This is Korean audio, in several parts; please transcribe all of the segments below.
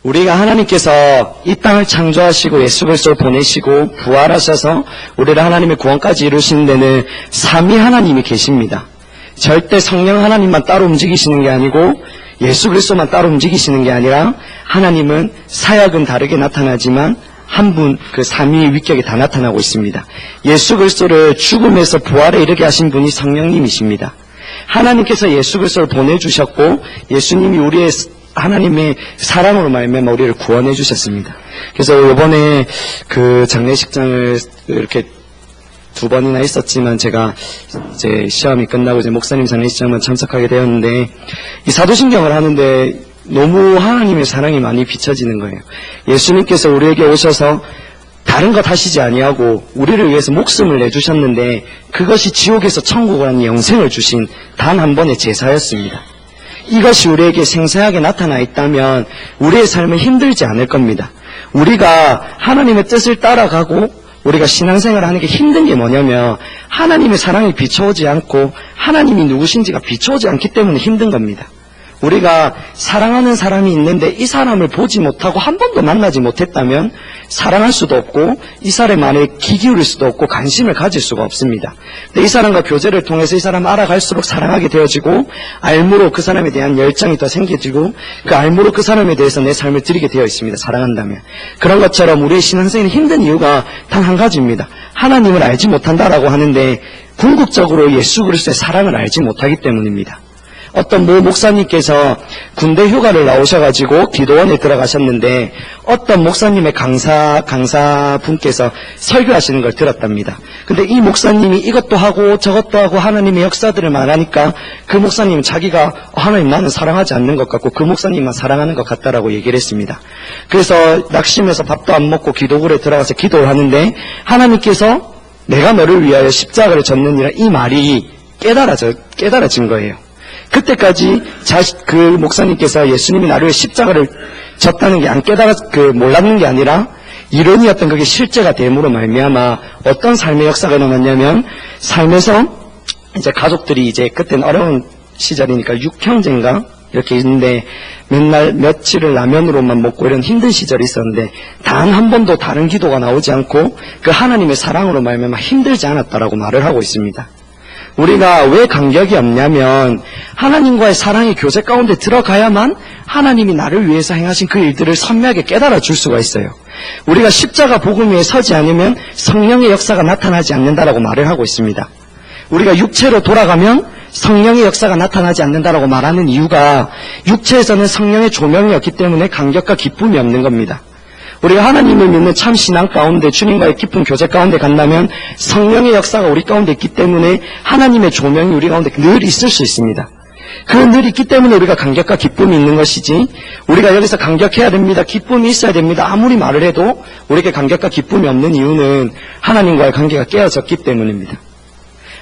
우리가 하나님께서 이 땅을 창조하시고 예수 그리스도를 보내시고 부활하셔서 우리를 하나님의 구원까지 이루신 데는 삼위 하나님이 계십니다. 절대 성령 하나님만 따로 움직이시는 게 아니고 예수 그리스도만 따로 움직이시는 게 아니라 하나님은 사역은 다르게 나타나지만 한 분, 그 삼위의 위격이 다 나타나고 있습니다. 예수 그리스도를 죽음에서 부활에 이르게 하신 분이 성령님이십니다. 하나님께서 예수 그리스도를 보내주셨고 예수님이 우리의 하나님의 사랑으로 말미암아 우리를 구원해 주셨습니다. 그래서 이번에 그 장례식장을 이렇게 2번이나 있었지만 제가 이제 시험이 끝나고 이제 목사님 장례식장만 참석하게 되었는데 이 사도신경을 하는데 너무 하나님의 사랑이 많이 비춰지는 거예요. 예수님께서 우리에게 오셔서 다른 것 하시지 아니하고 우리를 위해서 목숨을 내주셨는데 그것이 지옥에서 천국을 하는 영생을 주신 단 한 번의 제사였습니다. 이것이 우리에게 생생하게 나타나 있다면 우리의 삶은 힘들지 않을 겁니다. 우리가 하나님의 뜻을 따라가고 우리가 신앙생활을 하는 게 힘든 게 뭐냐면 하나님의 사랑이 비춰오지 않고 하나님이 누구신지가 비춰오지 않기 때문에 힘든 겁니다. 우리가 사랑하는 사람이 있는데 이 사람을 보지 못하고 한 번도 만나지 못했다면 사랑할 수도 없고 이 사람의 말에 귀 기울일 수도 없고 관심을 가질 수가 없습니다. 근데 이 사람과 교제를 통해서 이 사람을 알아갈수록 사랑하게 되어지고 알므로 그 사람에 대한 열정이 더 생겨지고 그 알므로 그 사람에 대해서 내 삶을 드리게 되어 있습니다. 사랑한다면. 그런 것처럼 우리의 신앙생활이 힘든 이유가 단 한 가지입니다. 하나님을 알지 못한다라고 하는데 궁극적으로 예수 그리스도의 사랑을 알지 못하기 때문입니다. 어떤 모 목사님께서 군대 휴가를 나오셔가지고 기도원에 들어가셨는데 어떤 목사님의 강사분께서 설교하시는 걸 들었답니다. 근데 이 목사님이 이것도 하고 저것도 하고 하나님의 역사들을 말하니까 그 목사님은 자기가 하나님 나는 사랑하지 않는 것 같고 그 목사님만 사랑하는 것 같다라고 얘기를 했습니다. 그래서 낙심해서 밥도 안 먹고 기도굴에 들어가서 기도를 하는데 하나님께서 내가 너를 위하여 십자가를 졌느니라 이 말이 깨달아진 거예요. 그때까지 그 목사님께서 예수님이 나를 위해 십자가를 졌다는 게 몰랐는 게 아니라 이론이었던 그게 실제가 됨으로 말미암아 어떤 삶의 역사가 일어났냐면 삶에서 이제 가족들이 이제 그때는 어려운 시절이니까 6형제인가 이렇게 있는데 맨날 며칠을 라면으로만 먹고 이런 힘든 시절이 있었는데 단 한 번도 다른 기도가 나오지 않고 그 하나님의 사랑으로 말미암아 힘들지 않았다라고 말을 하고 있습니다. 우리가 왜 간격이 없냐면 하나님과의 사랑의 교제 가운데 들어가야만 하나님이 나를 위해서 행하신 그 일들을 선명하게 깨달아 줄 수가 있어요. 우리가 십자가 복음 위에 서지 않으면 성령의 역사가 나타나지 않는다라고 말을 하고 있습니다. 우리가 육체로 돌아가면 성령의 역사가 나타나지 않는다라고 말하는 이유가 육체에서는 성령의 조명이 없기 때문에 감격과 기쁨이 없는 겁니다. 우리가 하나님을 믿는 참 신앙 가운데 주님과의 깊은 교제 가운데 간다면 성령의 역사가 우리 가운데 있기 때문에 하나님의 조명이 우리 가운데 늘 있을 수 있습니다. 그 늘 있기 때문에 우리가 감격과 기쁨이 있는 것이지 우리가 여기서 감격해야 됩니다. 기쁨이 있어야 됩니다. 아무리 말을 해도 우리에게 감격과 기쁨이 없는 이유는 하나님과의 관계가 깨어졌기 때문입니다.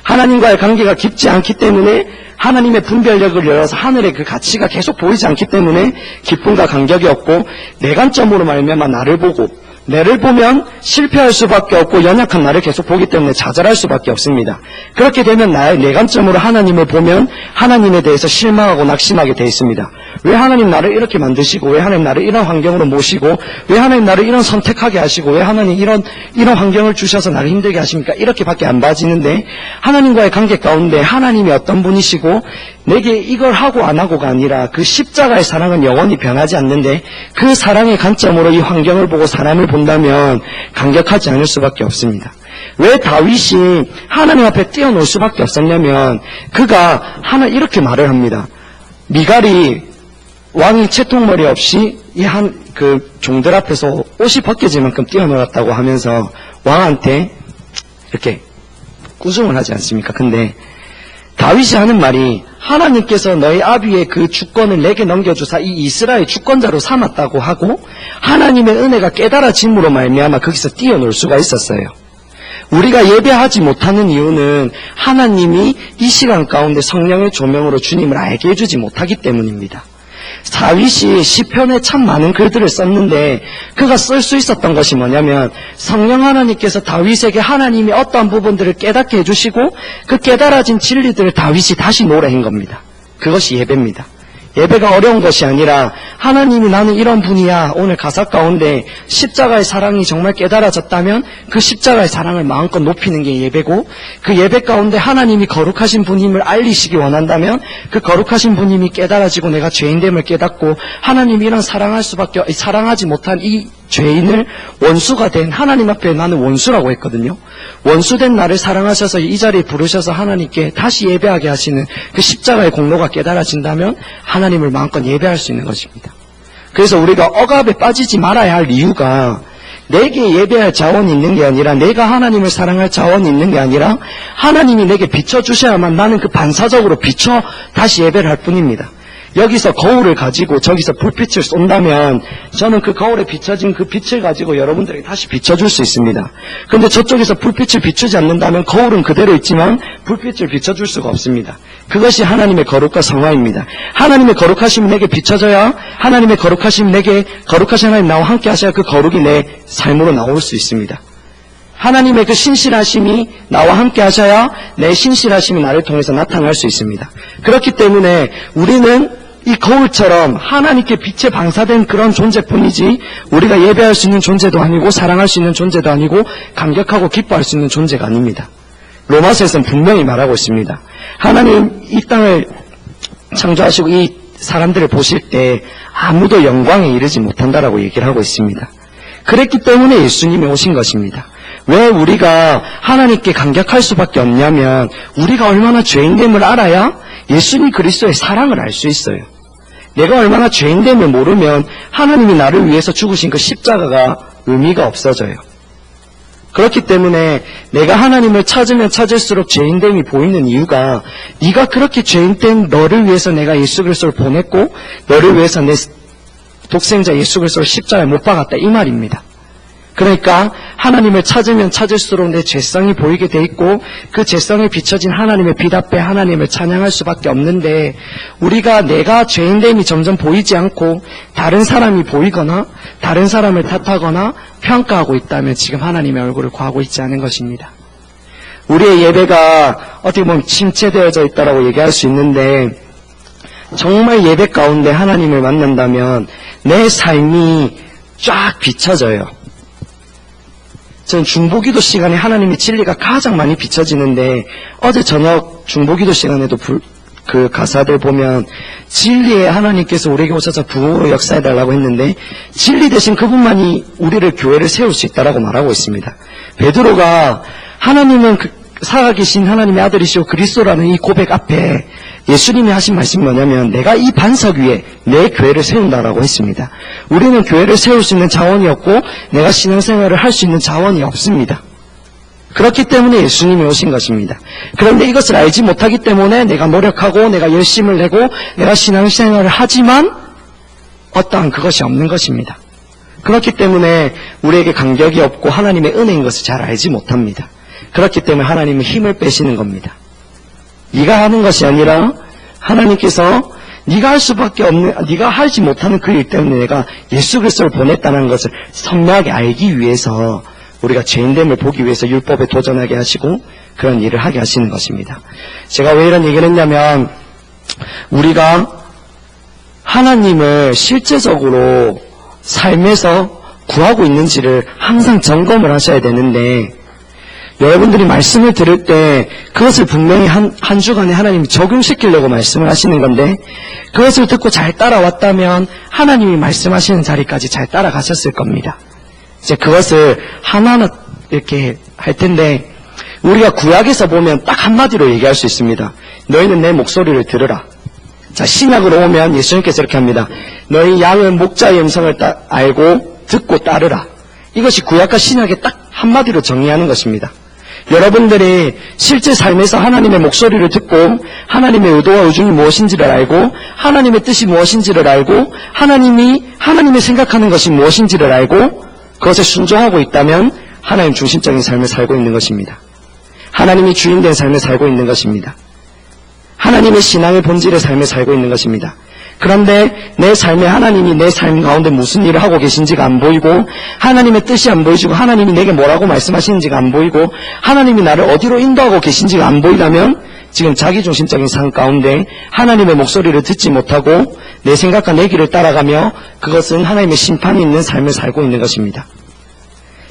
하나님과의 관계가 깊지 않기 때문에 하나님의 분별력을 열어서 하늘의 그 가치가 계속 보이지 않기 때문에 기쁨과 감격이 없고 내 관점으로 말미암아 나를 보고 내를 보면 실패할 수밖에 없고 연약한 나를 계속 보기 때문에 좌절할 수밖에 없습니다. 그렇게 되면 내 관점으로 하나님을 보면 하나님에 대해서 실망하고 낙심하게 되어 있습니다. 왜 하나님 나를 이렇게 만드시고 왜 하나님 나를 이런 환경으로 모시고 왜 하나님 나를 이런 선택하게 하시고 왜 하나님 이런 환경을 주셔서 나를 힘들게 하십니까? 이렇게밖에 안 봐지는데 하나님과의 관계 가운데 하나님이 어떤 분이시고 내게 이걸 하고 안 하고가 아니라 그 십자가의 사랑은 영원히 변하지 않는데 그 사랑의 관점으로 이 환경을 보고 사람을 본다면 감격하지 않을 수밖에 없습니다. 왜 다윗이 하나님 앞에 뛰어놀 수밖에 없었냐면 그가 이렇게 말을 합니다. 미갈이 왕이 채통머리 없이 그 종들 앞에서 옷이 벗겨질 만큼 뛰어놀았다고 하면서 왕한테 이렇게 꾸중을 하지 않습니까? 근데 다윗이 하는 말이 하나님께서 너희 아비의 그 주권을 내게 넘겨주사 이 이스라엘 주권자로 삼았다고 하고 하나님의 은혜가 깨달아짐으로 말미암아 거기서 뛰어놀 수가 있었어요. 우리가 예배하지 못하는 이유는 하나님이 이 시간 가운데 성령의 조명으로 주님을 알게 해주지 못하기 때문입니다. 다윗이 시편에 참 많은 글들을 썼는데 그가 쓸 수 있었던 것이 뭐냐면 성령 하나님께서 다윗에게 하나님이 어떠한 부분들을 깨닫게 해주시고 그 깨달아진 진리들을 다윗이 다시 노래한 겁니다. 그것이 예배입니다. 예배가 어려운 것이 아니라 하나님이 나는 이런 분이야. 오늘 가사 가운데 십자가의 사랑이 정말 깨달아졌다면 그 십자가의 사랑을 마음껏 높이는 게 예배고, 그 예배 가운데 하나님이 거룩하신 분임을 알리시기 원한다면 그 거룩하신 분임이 깨달아지고 내가 죄인됨을 깨닫고 하나님이 이런 사랑하지 못한 이 죄인을 원수가 된 하나님 앞에 나는 원수라고 했거든요. 원수된 나를 사랑하셔서 이 자리에 부르셔서 하나님께 다시 예배하게 하시는 그 십자가의 공로가 깨달아진다면 하나님을 마음껏 예배할 수 있는 것입니다. 그래서 우리가 억압에 빠지지 말아야 할 이유가 내게 예배할 자원이 있는 게 아니라, 내가 하나님을 사랑할 자원이 있는 게 아니라 하나님이 내게 비춰주셔야만 나는 그 반사적으로 비춰 다시 예배를 할 뿐입니다. 여기서 거울을 가지고 저기서 불빛을 쏜다면 저는 그 거울에 비춰진 그 빛을 가지고 여러분들에게 다시 비춰줄 수 있습니다. 그런데 저쪽에서 불빛을 비추지 않는다면 거울은 그대로 있지만 불빛을 비춰줄 수가 없습니다. 그것이 하나님의 거룩과 성화입니다. 하나님의 거룩하심이 내게 비춰져야, 하나님의 거룩하심이 내게, 거룩하신 하나님 나와 함께 하셔야 그 거룩이 내 삶으로 나올 수 있습니다. 하나님의 그 신실하심이 나와 함께 하셔야 내 신실하심이 나를 통해서 나타날 수 있습니다. 그렇기 때문에 우리는 이 거울처럼 하나님께 빛에 방사된 그런 존재뿐이지 우리가 예배할 수 있는 존재도 아니고 사랑할 수 있는 존재도 아니고 감격하고 기뻐할 수 있는 존재가 아닙니다. 로마서에서는 분명히 말하고 있습니다. 하나님 이 땅을 창조하시고 이 사람들을 보실 때 아무도 영광에 이르지 못한다라고 얘기를 하고 있습니다. 그랬기 때문에 예수님이 오신 것입니다. 왜 우리가 하나님께 감격할 수밖에 없냐면 우리가 얼마나 죄인됨을 알아야 예수님 그리스도의 사랑을 알 수 있어요. 내가 얼마나 죄인됨을 모르면 하나님이 나를 위해서 죽으신 그 십자가가 의미가 없어져요. 그렇기 때문에 내가 하나님을 찾으면 찾을수록 죄인됨이 보이는 이유가, 네가 그렇게 죄인된 너를 위해서 내가 예수 그리스도를 보냈고 너를 위해서 내 독생자 예수 그리스도를 십자가에 못 박았다 이 말입니다. 그러니까 하나님을 찾으면 찾을수록 내 죄성이 보이게 돼 있고 그 죄성에 비춰진 하나님의 빛 앞에 하나님을 찬양할 수밖에 없는데, 우리가 내가 죄인됨이 점점 보이지 않고 다른 사람이 보이거나 다른 사람을 탓하거나 평가하고 있다면 지금 하나님의 얼굴을 구하고 있지 않은 것입니다. 우리의 예배가 어떻게 보면 침체되어져 있다고 얘기할 수 있는데, 정말 예배 가운데 하나님을 만난다면 내 삶이 쫙 비춰져요. 저는 중보기도 시간에 하나님의 진리가 가장 많이 비춰지는데, 어제 저녁 중보기도 시간에도 그 가사들 보면 진리의 하나님께서 우리에게 오셔서 부흥으로 역사해달라고 했는데 진리 대신 그분만이 우리를 교회를 세울 수 있다라고 말하고 있습니다. 베드로가 하나님은 살아계신 하나님의 아들이시오 그리스도라는 이 고백 앞에 예수님이 하신 말씀이 뭐냐면 내가 이 반석 위에 내 교회를 세운다라고 했습니다. 우리는 교회를 세울 수 있는 자원이 없고 내가 신앙생활을 할 수 있는 자원이 없습니다. 그렇기 때문에 예수님이 오신 것입니다. 그런데 이것을 알지 못하기 때문에 내가 노력하고 내가 열심을 내고 내가 신앙생활을 하지만 어떠한 그것이 없는 것입니다. 그렇기 때문에 우리에게 간격이 없고 하나님의 은혜인 것을 잘 알지 못합니다. 그렇기 때문에 하나님은 힘을 빼시는 겁니다. 네가 하는 것이 아니라 하나님께서 네가 할 수밖에 없는, 네가 하지 못하는 그 일 때문에 내가 예수 그리스도를 보냈다는 것을 선명하게 알기 위해서 우리가 죄인됨을 보기 위해서 율법에 도전하게 하시고 그런 일을 하게 하시는 것입니다. 제가 왜 이런 얘기를 했냐면 우리가 하나님을 실제적으로 삶에서 구하고 있는지를 항상 점검을 하셔야 되는데, 여러분들이 말씀을 들을 때 그것을 분명히 한 주간에 하나님이 적용시키려고 말씀을 하시는 건데, 그것을 듣고 잘 따라왔다면 하나님이 말씀하시는 자리까지 잘 따라가셨을 겁니다. 이제 그것을 하나하나 이렇게 할 텐데, 우리가 구약에서 보면 딱 한마디로 얘기할 수 있습니다. 너희는 내 목소리를 들으라. 자, 신약으로 오면 예수님께서 이렇게 합니다. 너희 양은 목자의 음성을 알고 듣고 따르라. 이것이 구약과 신약에 딱 한마디로 정의하는 것입니다. 여러분들이 실제 삶에서 하나님의 목소리를 듣고 하나님의 의도와 의중이 무엇인지를 알고 하나님의 뜻이 무엇인지를 알고 하나님이 생각하는 것이 무엇인지를 알고 그것에 순종하고 있다면 하나님 중심적인 삶을 살고 있는 것입니다. 하나님이 주인된 삶을 살고 있는 것입니다. 하나님의 신앙의 본질의 삶을 살고 있는 것입니다. 그런데 내 삶에 하나님이 내 삶 가운데 무슨 일을 하고 계신지가 안 보이고 하나님의 뜻이 안 보이시고 하나님이 내게 뭐라고 말씀하시는지가 안 보이고 하나님이 나를 어디로 인도하고 계신지가 안 보이다면 지금 자기중심적인 삶 가운데 하나님의 목소리를 듣지 못하고 내 생각과 내 길을 따라가며 그것은 하나님의 심판이 있는 삶을 살고 있는 것입니다.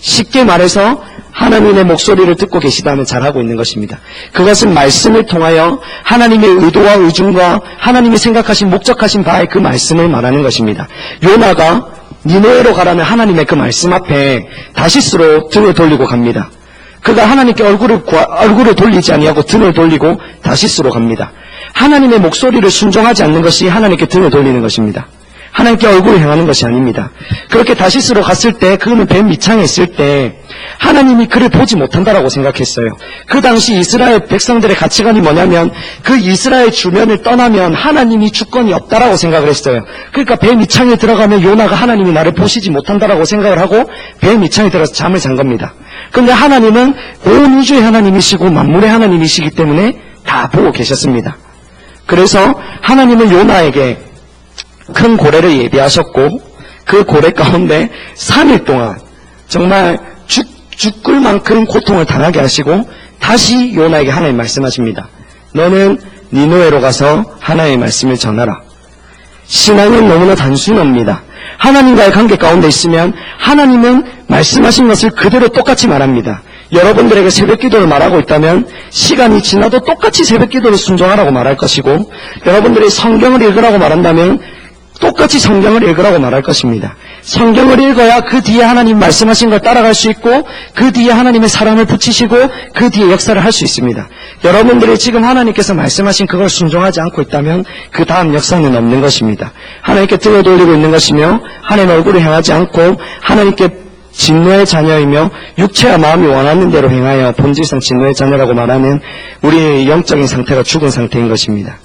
쉽게 말해서 하나님의 목소리를 듣고 계시다면 잘하고 있는 것입니다. 그것은 말씀을 통하여 하나님의 의도와 의중과 하나님이 생각하신 목적하신 바의 그 말씀을 말하는 것입니다. 요나가 니느웨로 가라는 하나님의 그 말씀 앞에 다시스로 등을 돌리고 갑니다. 그가 하나님께 얼굴을 돌리지 아니하고 등을 돌리고 다시스로 갑니다. 하나님의 목소리를 순종하지 않는 것이 하나님께 등을 돌리는 것입니다. 하나님께 얼굴을 향하는 것이 아닙니다. 그렇게 다시스로 갔을 때 그는 뱀 밑창에 있을 때 하나님이 그를 보지 못한다라고 생각했어요. 그 당시 이스라엘 백성들의 가치관이 뭐냐면 그 이스라엘 주변을 떠나면 하나님이 주권이 없다라고 생각을 했어요. 그러니까 뱀 밑창에 들어가면 요나가 하나님이 나를 보시지 못한다라고 생각을 하고 뱀 밑창에 들어서 잠을 잔 겁니다. 그런데 하나님은 온 우주의 하나님이시고 만물의 하나님이시기 때문에 다 보고 계셨습니다. 그래서 하나님은 요나에게 큰 고래를 예비하셨고 그 고래 가운데 3일 동안 정말 죽을 만큼 고통을 당하게 하시고 다시 요나에게 하나님 말씀하십니다. 너는 니느웨로 가서 하나님의 말씀을 전하라. 신앙은 너무나 단순합니다. 하나님과의 관계 가운데 있으면 하나님은 말씀하신 것을 그대로 똑같이 말합니다. 여러분들에게 새벽기도를 말하고 있다면 시간이 지나도 똑같이 새벽기도를 순종하라고 말할 것이고 여러분들이 성경을 읽으라고 말한다면 똑같이 성경을 읽으라고 말할 것입니다. 성경을 읽어야 그 뒤에 하나님 말씀하신 걸 따라갈 수 있고 그 뒤에 하나님의 사랑을 붙이시고 그 뒤에 역사를 할 수 있습니다. 여러분들이 지금 하나님께서 말씀하신 그걸 순종하지 않고 있다면 그 다음 역사는 없는 것입니다. 하나님께 등을 돌리고 있는 것이며 하나님의 얼굴을 향하지 않고 하나님께 진노의 자녀이며 육체와 마음이 원하는 대로 행하여 본질상 진노의 자녀라고 말하는 우리의 영적인 상태가 죽은 상태인 것입니다.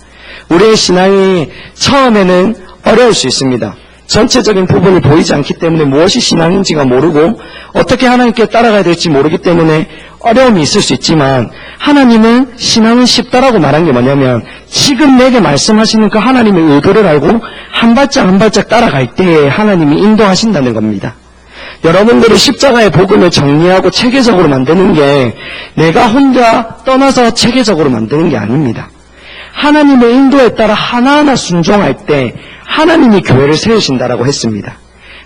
우리의 신앙이 처음에는 어려울 수 있습니다. 전체적인 부분이 보이지 않기 때문에 무엇이 신앙인지가 모르고 어떻게 하나님께 따라가야 될지 모르기 때문에 어려움이 있을 수 있지만 하나님은 신앙은 쉽다라고 말한 게 뭐냐면 지금 내게 말씀하시는 그 하나님의 의도를 알고 한 발짝 한 발짝 따라갈 때에 하나님이 인도하신다는 겁니다. 여러분들이 십자가의 복음을 정리하고 체계적으로 만드는 게 내가 혼자 떠나서 체계적으로 만드는 게 아닙니다. 하나님의 인도에 따라 하나하나 순종할 때 하나님이 교회를 세우신다라고 했습니다.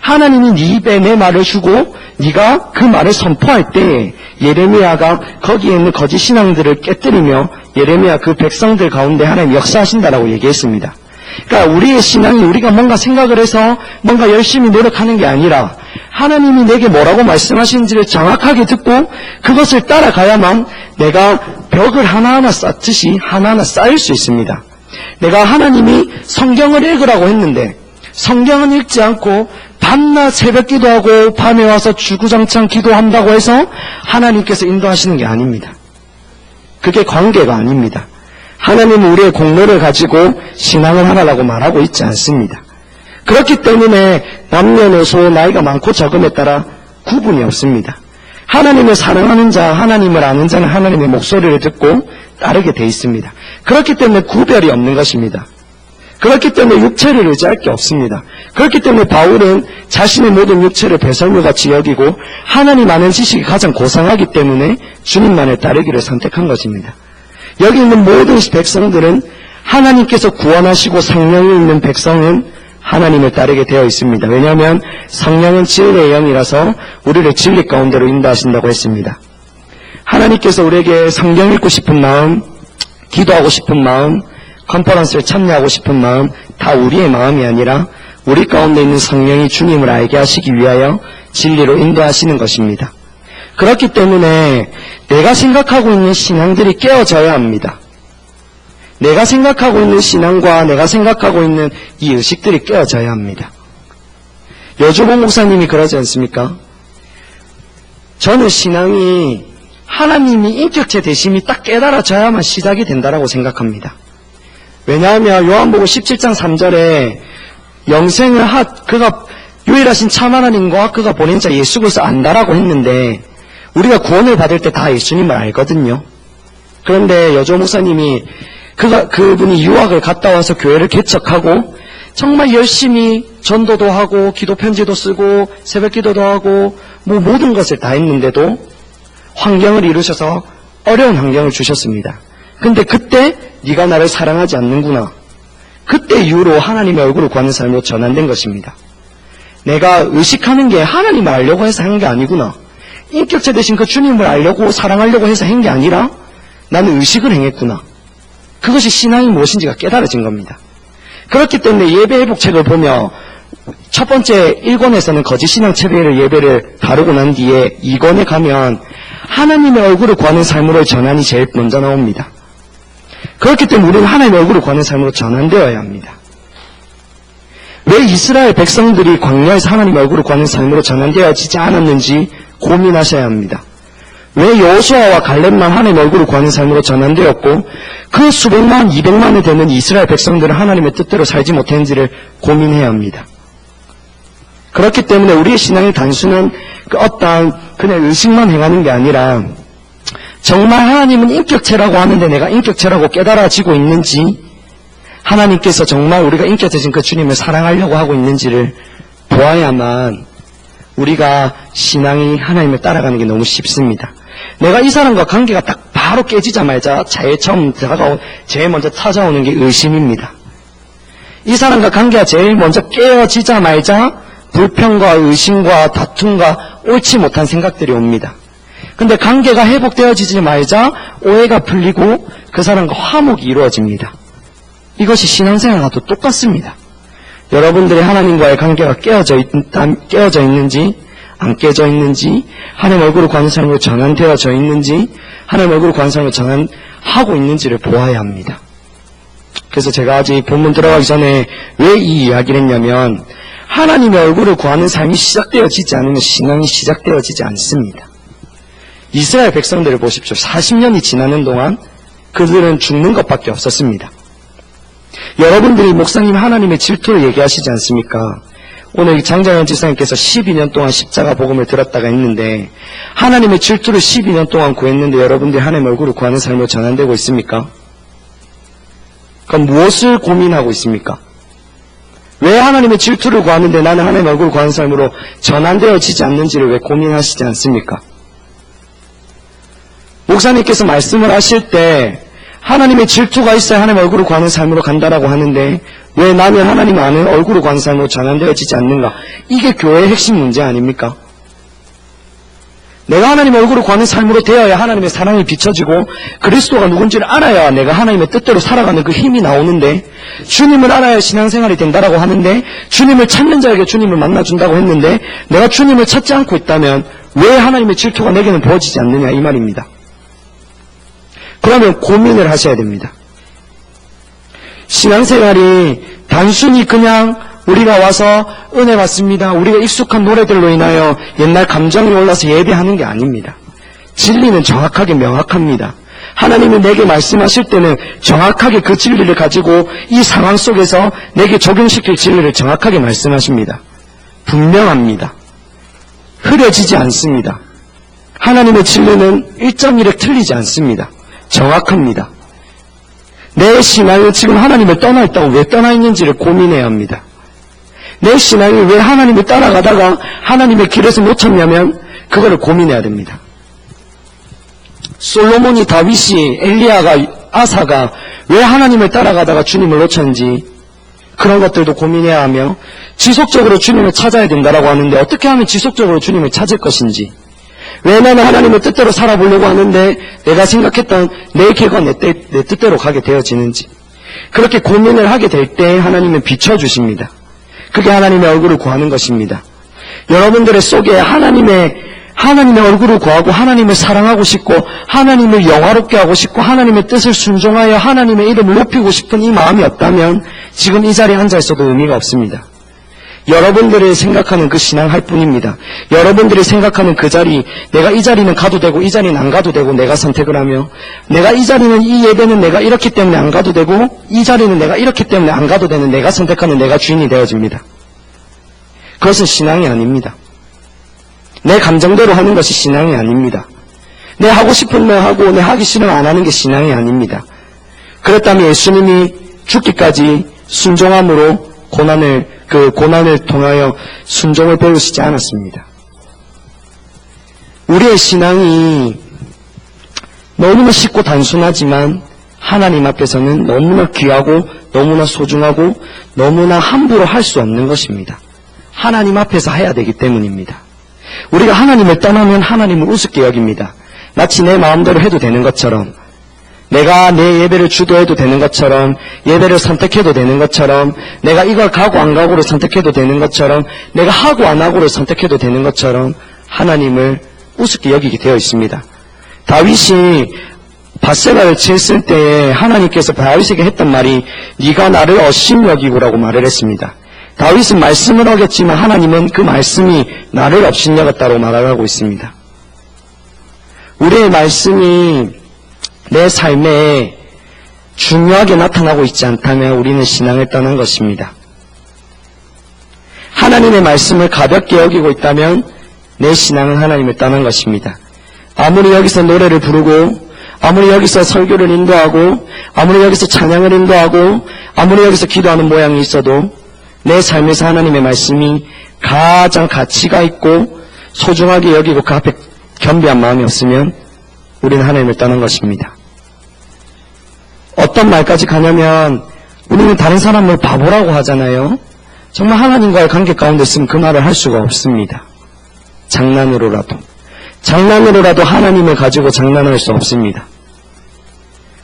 하나님이 네 입에 내 말을 주고 네가 그 말을 선포할 때 예레미야가 거기에 있는 거짓 신앙들을 깨뜨리며 예레미야 그 백성들 가운데 하나님 역사하신다라고 얘기했습니다. 그러니까 우리의 신앙이 우리가 뭔가 생각을 해서 뭔가 열심히 노력하는 게 아니라 하나님이 내게 뭐라고 말씀하시는지를 정확하게 듣고 그것을 따라가야만 내가 벽을 하나하나 쌓듯이 하나하나 쌓일 수 있습니다. 내가 하나님이 성경을 읽으라고 했는데 성경은 읽지 않고 밤낮 새벽 기도하고 밤에 와서 주구장창 기도한다고 해서 하나님께서 인도하시는 게 아닙니다. 그게 관계가 아닙니다. 하나님은 우리의 공로를 가지고 신앙을 하라고 말하고 있지 않습니다. 그렇기 때문에 남녀노소 나이가 많고 적음에 따라 구분이 없습니다. 하나님을 사랑하는 자, 하나님을 아는 자는 하나님의 목소리를 듣고 따르게 돼 있습니다. 그렇기 때문에 구별이 없는 것입니다. 그렇기 때문에 육체를 의지할 게 없습니다. 그렇기 때문에 바울은 자신의 모든 육체를 배설물같이 여기고 하나님 아는 지식이 가장 고상하기 때문에 주님만을 따르기를 선택한 것입니다. 여기 있는 모든 백성들은 하나님께서 구원하시고 성령이 있는 백성은 하나님을 따르게 되어 있습니다. 왜냐하면 성령은 진리의 영이라서 우리를 진리 가운데로 인도하신다고 했습니다. 하나님께서 우리에게 성경 읽고 싶은 마음, 기도하고 싶은 마음, 컨퍼런스를 참여하고 싶은 마음 다 우리의 마음이 아니라 우리 가운데 있는 성령이 주님을 알게 하시기 위하여 진리로 인도하시는 것입니다. 그렇기 때문에 내가 생각하고 있는 신앙들이 깨어져야 합니다. 내가 생각하고 있는 신앙과 내가 생각하고 있는 이 의식들이 깨어져야 합니다. 여주봉 목사님이 그러지 않습니까? 저는 신앙이 하나님이 인격체 되심이 딱 깨달아져야만 시작이 된다라고 생각합니다. 왜냐하면 요한복음 17장 3절에 영생을 그가 유일하신 참 하나님과 그가 보낸 자 예수 그리스도 안다라고 했는데 우리가 구원을 받을 때 다 예수님을 알거든요. 그런데 여조 목사님이 그분이 유학을 갔다 와서 교회를 개척하고 정말 열심히 전도도 하고 기도 편지도 쓰고 새벽 기도도 하고 뭐 모든 것을 다 했는데도 환경을 이루셔서 어려운 환경을 주셨습니다. 근데 그때 네가 나를 사랑하지 않는구나. 그때 이후로 하나님의 얼굴을 구하는 삶으로 전환된 것입니다. 내가 의식하는 게 하나님을 알려고 해서 한 게 아니구나. 인격체 되신 그 주님을 알려고 사랑하려고 해서 한 게 아니라 나는 의식을 행했구나. 그것이 신앙이 무엇인지가 깨달아진 겁니다. 그렇기 때문에 예배 회복책을 보며 첫 번째 1권에서는 거짓신앙 체배를 예배를 다루고 난 뒤에 2권에 가면 하나님의 얼굴을 구하는 삶으로 전환이 제일 먼저 나옵니다. 그렇기 때문에 우리는 하나님의 얼굴을 구하는 삶으로 전환되어야 합니다. 왜 이스라엘 백성들이 광야에서 하나님의 얼굴을 구하는 삶으로 전환되어지지 않았는지 고민하셔야 합니다. 왜 여호수아와 갈렙만 하나님의 얼굴을 구하는 삶으로 전환되었고 그 수백만, 200만이 되는 이스라엘 백성들은 하나님의 뜻대로 살지 못했는지를 고민해야 합니다. 그렇기 때문에 우리의 신앙의 단순한 어떠한 그냥 의식만 행하는 게 아니라 정말 하나님은 인격체라고 하는데 내가 인격체라고 깨달아지고 있는지, 하나님께서 정말 우리가 인격체신 그 주님을 사랑하려고 하고 있는지를 보아야만 우리가 신앙이 하나님을 따라가는 게 너무 쉽습니다. 내가 이 사람과 관계가 딱 바로 깨지자마자 제일 먼저 찾아오는 게 의심입니다. 이 사람과 관계가 제일 먼저 깨어지자마자 불평과 의심과 다툼과 옳지 못한 생각들이 옵니다. 근데 관계가 회복되어지자마자 오해가 풀리고 그 사람과 화목이 이루어집니다. 이것이 신앙생활과도 똑같습니다. 여러분들이 하나님과의 관계가 깨어져 있는지 안 깨져 있는지, 하나님 얼굴을 구하는 삶으로 전환되어져 있는지, 하나님 얼굴을 구하는 삶으로 전환하고 있는지를 보아야 합니다. 그래서 제가 아직 본문 들어가기 전에 왜 이 이야기를 했냐면 하나님의 얼굴을 구하는 삶이 시작되어지지 않으면 신앙이 시작되어지지 않습니다. 이스라엘 백성들을 보십시오. 40년이 지나는 동안 그들은 죽는 것밖에 없었습니다. 여러분들이 목사님 하나님의 질투를 얘기하시지 않습니까? 오늘 장장현 지사님께서 12년 동안 십자가 복음을 들었다가 했는데 하나님의 질투를 12년 동안 구했는데 여러분들이 하나님의 얼굴을 구하는 삶으로 전환되고 있습니까? 그럼 무엇을 고민하고 있습니까? 왜 하나님의 질투를 구하는데 나는 하나님의 얼굴을 구하는 삶으로 전환되어지지 않는지를 왜 고민하시지 않습니까? 목사님께서 말씀을 하실 때 하나님의 질투가 있어야 하나님의 얼굴을 구하는 삶으로 간다라고 하는데 왜 나는 하나님 안에 얼굴을 구하는 삶으로 전환되어지지 않는가? 이게 교회의 핵심 문제 아닙니까? 내가 하나님의 얼굴을 구하는 삶으로 되어야 하나님의 사랑이 비춰지고 그리스도가 누군지를 알아야 내가 하나님의 뜻대로 살아가는 그 힘이 나오는데, 주님을 알아야 신앙생활이 된다라고 하는데 주님을 찾는 자에게 주님을 만나준다고 했는데 내가 주님을 찾지 않고 있다면 왜 하나님의 질투가 내게는 부어지지 않느냐 이 말입니다. 그러면 고민을 하셔야 됩니다. 신앙생활이 단순히 그냥 우리가 와서 은혜 받습니다, 우리가 익숙한 노래들로 인하여 옛날 감정이 올라서 예배하는 게 아닙니다. 진리는 정확하게 명확합니다. 하나님이 내게 말씀하실 때는 정확하게 그 진리를 가지고 이 상황 속에서 내게 적용시킬 진리를 정확하게 말씀하십니다. 분명합니다. 흐려지지 않습니다. 하나님의 진리는 1.1에 틀리지 않습니다. 정확합니다. 내 신앙이 지금 하나님을 떠나 있다고 왜 떠나 있는지를 고민해야 합니다. 내 신앙이 왜 하나님을 따라가다가 하나님의 길에서 놓쳤냐면 그거를 고민해야 됩니다. 솔로몬이, 다윗이, 엘리야가, 아사가 왜 하나님을 따라가다가 주님을 놓쳤는지 그런 것들도 고민해야 하며, 지속적으로 주님을 찾아야 된다라고 하는데 어떻게 하면 지속적으로 주님을 찾을 것인지, 왜 나는 하나님의 뜻대로 살아보려고 하는데 내가 생각했던 내 길과 내 뜻대로 가게 되어지는지, 그렇게 고민을 하게 될 때 하나님은 비춰주십니다. 그게 하나님의 얼굴을 구하는 것입니다. 여러분들의 속에 하나님의 얼굴을 구하고 하나님을 사랑하고 싶고 하나님을 영화롭게 하고 싶고 하나님의 뜻을 순종하여 하나님의 이름을 높이고 싶은 이 마음이 없다면 지금 이 자리에 앉아 있어도 의미가 없습니다. 여러분들이 생각하는 그 신앙할 뿐입니다. 여러분들이 생각하는 그 자리, 내가 이 자리는 가도 되고 이 자리는 안 가도 되고 내가 선택을 하며, 내가 이 자리는 이 예배는 내가 이렇기 때문에 안 가도 되고 이 자리는 내가 이렇기 때문에 안 가도 되는 내가 선택하는 내가 주인이 되어집니다. 그것은 신앙이 아닙니다. 내 감정대로 하는 것이 신앙이 아닙니다. 내 하고 싶은 말 하고 내 하기 싫으면 안 하는 게 신앙이 아닙니다. 그렇다면 예수님이 죽기까지 순종함으로 고난을 통하여 순종을 배우시지 않았습니다. 우리의 신앙이 너무나 쉽고 단순하지만 하나님 앞에서는 너무나 귀하고 너무나 소중하고 너무나 함부로 할 수 없는 것입니다. 하나님 앞에서 해야 되기 때문입니다. 우리가 하나님을 떠나면 하나님을 우습게 여깁니다. 마치 내 마음대로 해도 되는 것처럼, 내가 내 예배를 주도해도 되는 것처럼, 예배를 선택해도 되는 것처럼, 내가 이걸 가고 안 가고를 선택해도 되는 것처럼, 내가 하고 안 하고를 선택해도 되는 것처럼 하나님을 우습게 여기게 되어 있습니다. 다윗이 밧세바를 쳤을 때 하나님께서 다윗에게 했던 말이 네가 나를 어심 여기고라고 말을 했습니다. 다윗은 말씀을 어겼지만 하나님은 그 말씀이 나를 업신 여겼다고 말을 하고 있습니다. 우리의 말씀이 내 삶에 중요하게 나타나고 있지 않다면 우리는 신앙을 떠난 것입니다. 하나님의 말씀을 가볍게 여기고 있다면 내 신앙은 하나님을 떠난 것입니다. 아무리 여기서 노래를 부르고, 아무리 여기서 설교를 인도하고, 아무리 여기서 찬양을 인도하고, 아무리 여기서 기도하는 모양이 있어도 내 삶에서 하나님의 말씀이 가장 가치가 있고 소중하게 여기고 그 앞에 겸비한 마음이 없으면 우리는 하나님을 떠난 것입니다. 어떤 말까지 가냐면 우리는 다른 사람을 바보라고 하잖아요. 정말 하나님과의 관계 가운데 있으면 그 말을 할 수가 없습니다. 장난으로라도 하나님을 가지고 장난할 수 없습니다.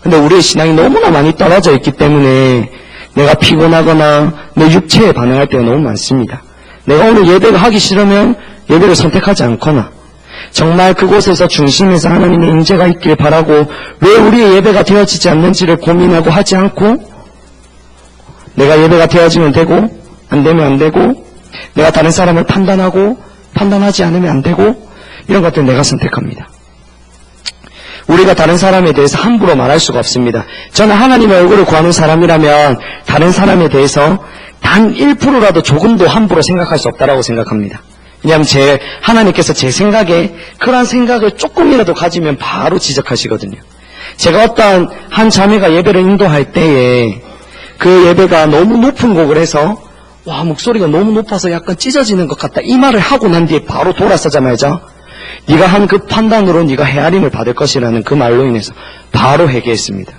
근데 우리의 신앙이 너무나 많이 떨어져 있기 때문에 내가 피곤하거나 내 육체에 반응할 때가 너무 많습니다. 내가 오늘 예배가 하기 싫으면 예배를 선택하지 않거나, 정말 그곳에서 중심에서 하나님의 임재가 있길 바라고 왜 우리의 예배가 되어지지 않는지를 고민하고 하지 않고, 내가 예배가 되어지면 되고 안 되면 안 되고, 내가 다른 사람을 판단하고 판단하지 않으면 안 되고, 이런 것들 내가 선택합니다. 우리가 다른 사람에 대해서 함부로 말할 수가 없습니다. 저는 하나님의 얼굴을 구하는 사람이라면 다른 사람에 대해서 단 1%라도 조금도 함부로 생각할 수 없다라고 생각합니다. 왜냐하면 하나님께서 제 생각에 그런 생각을 조금이라도 가지면 바로 지적하시거든요. 제가 어떤 한 자매가 예배를 인도할 때에 그 예배가 너무 높은 곡을 해서 와, 목소리가 너무 높아서 약간 찢어지는 것 같다, 이 말을 하고 난 뒤에 바로 돌아서자마자 네가 한 그 판단으로 네가 헤아림을 받을 것이라는 그 말로 인해서 바로 회개했습니다.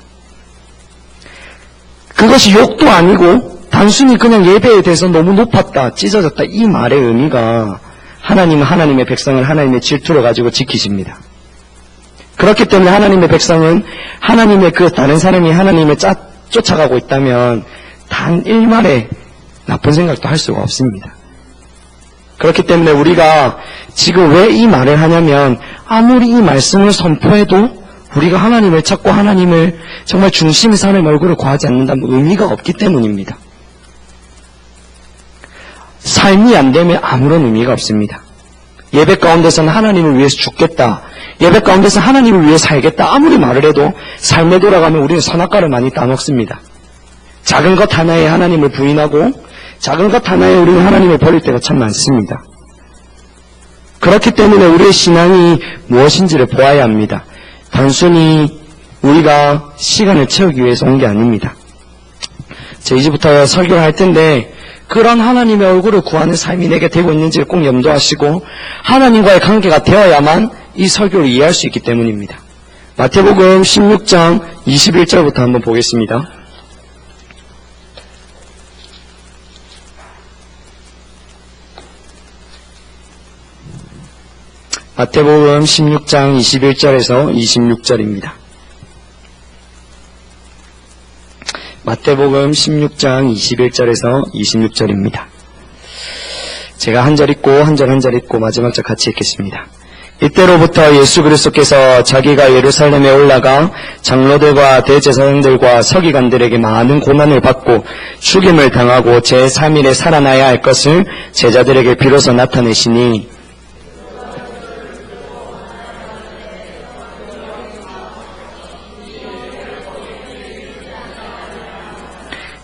그것이 욕도 아니고 단순히 그냥 예배에 대해서 너무 높았다, 찢어졌다, 이 말의 의미가 하나님은 하나님의 백성을 하나님의 질투로 가지고 지키십니다. 그렇기 때문에 하나님의 백성은 하나님의 그 다른 사람이 하나님을 쫓아가고 있다면 단 1말의 나쁜 생각도 할 수가 없습니다. 그렇기 때문에 우리가 지금 왜 이 말을 하냐면 아무리 이 말씀을 선포해도 우리가 하나님을 찾고 하나님을 정말 중심에서 하나님의 얼굴을 구하지 않는다면 의미가 없기 때문입니다. 삶이 안 되면 아무런 의미가 없습니다. 예배 가운데서는 하나님을 위해서 죽겠다, 예배 가운데서 하나님을 위해 살겠다 아무리 말을 해도 삶에 돌아가면 우리는 선악과를 많이 따먹습니다. 작은 것 하나에 하나님을 부인하고 작은 것 하나에 우리는 하나님을 버릴 때가 참 많습니다. 그렇기 때문에 우리의 신앙이 무엇인지를 보아야 합니다. 단순히 우리가 시간을 채우기 위해서 온 게 아닙니다. 이제부터 설교를 할 텐데 그런 하나님의 얼굴을 구하는 삶이 내게 되고 있는지를 꼭 염두하시고 하나님과의 관계가 되어야만 이 설교를 이해할 수 있기 때문입니다. 마태복음 16장 21절부터 한번 보겠습니다. 마태복음 16장 21절에서 26절입니다. 마태복음 16장 21절에서 26절입니다. 제가 한 절 읽고 한 절 읽고 마지막 절 같이 읽겠습니다. 이때로부터 예수 그리스도께서 자기가 예루살렘에 올라가 장로들과 대제사장들과 서기관들에게 많은 고난을 받고 죽임을 당하고 제3일에 살아나야 할 것을 제자들에게 비로소 나타내시니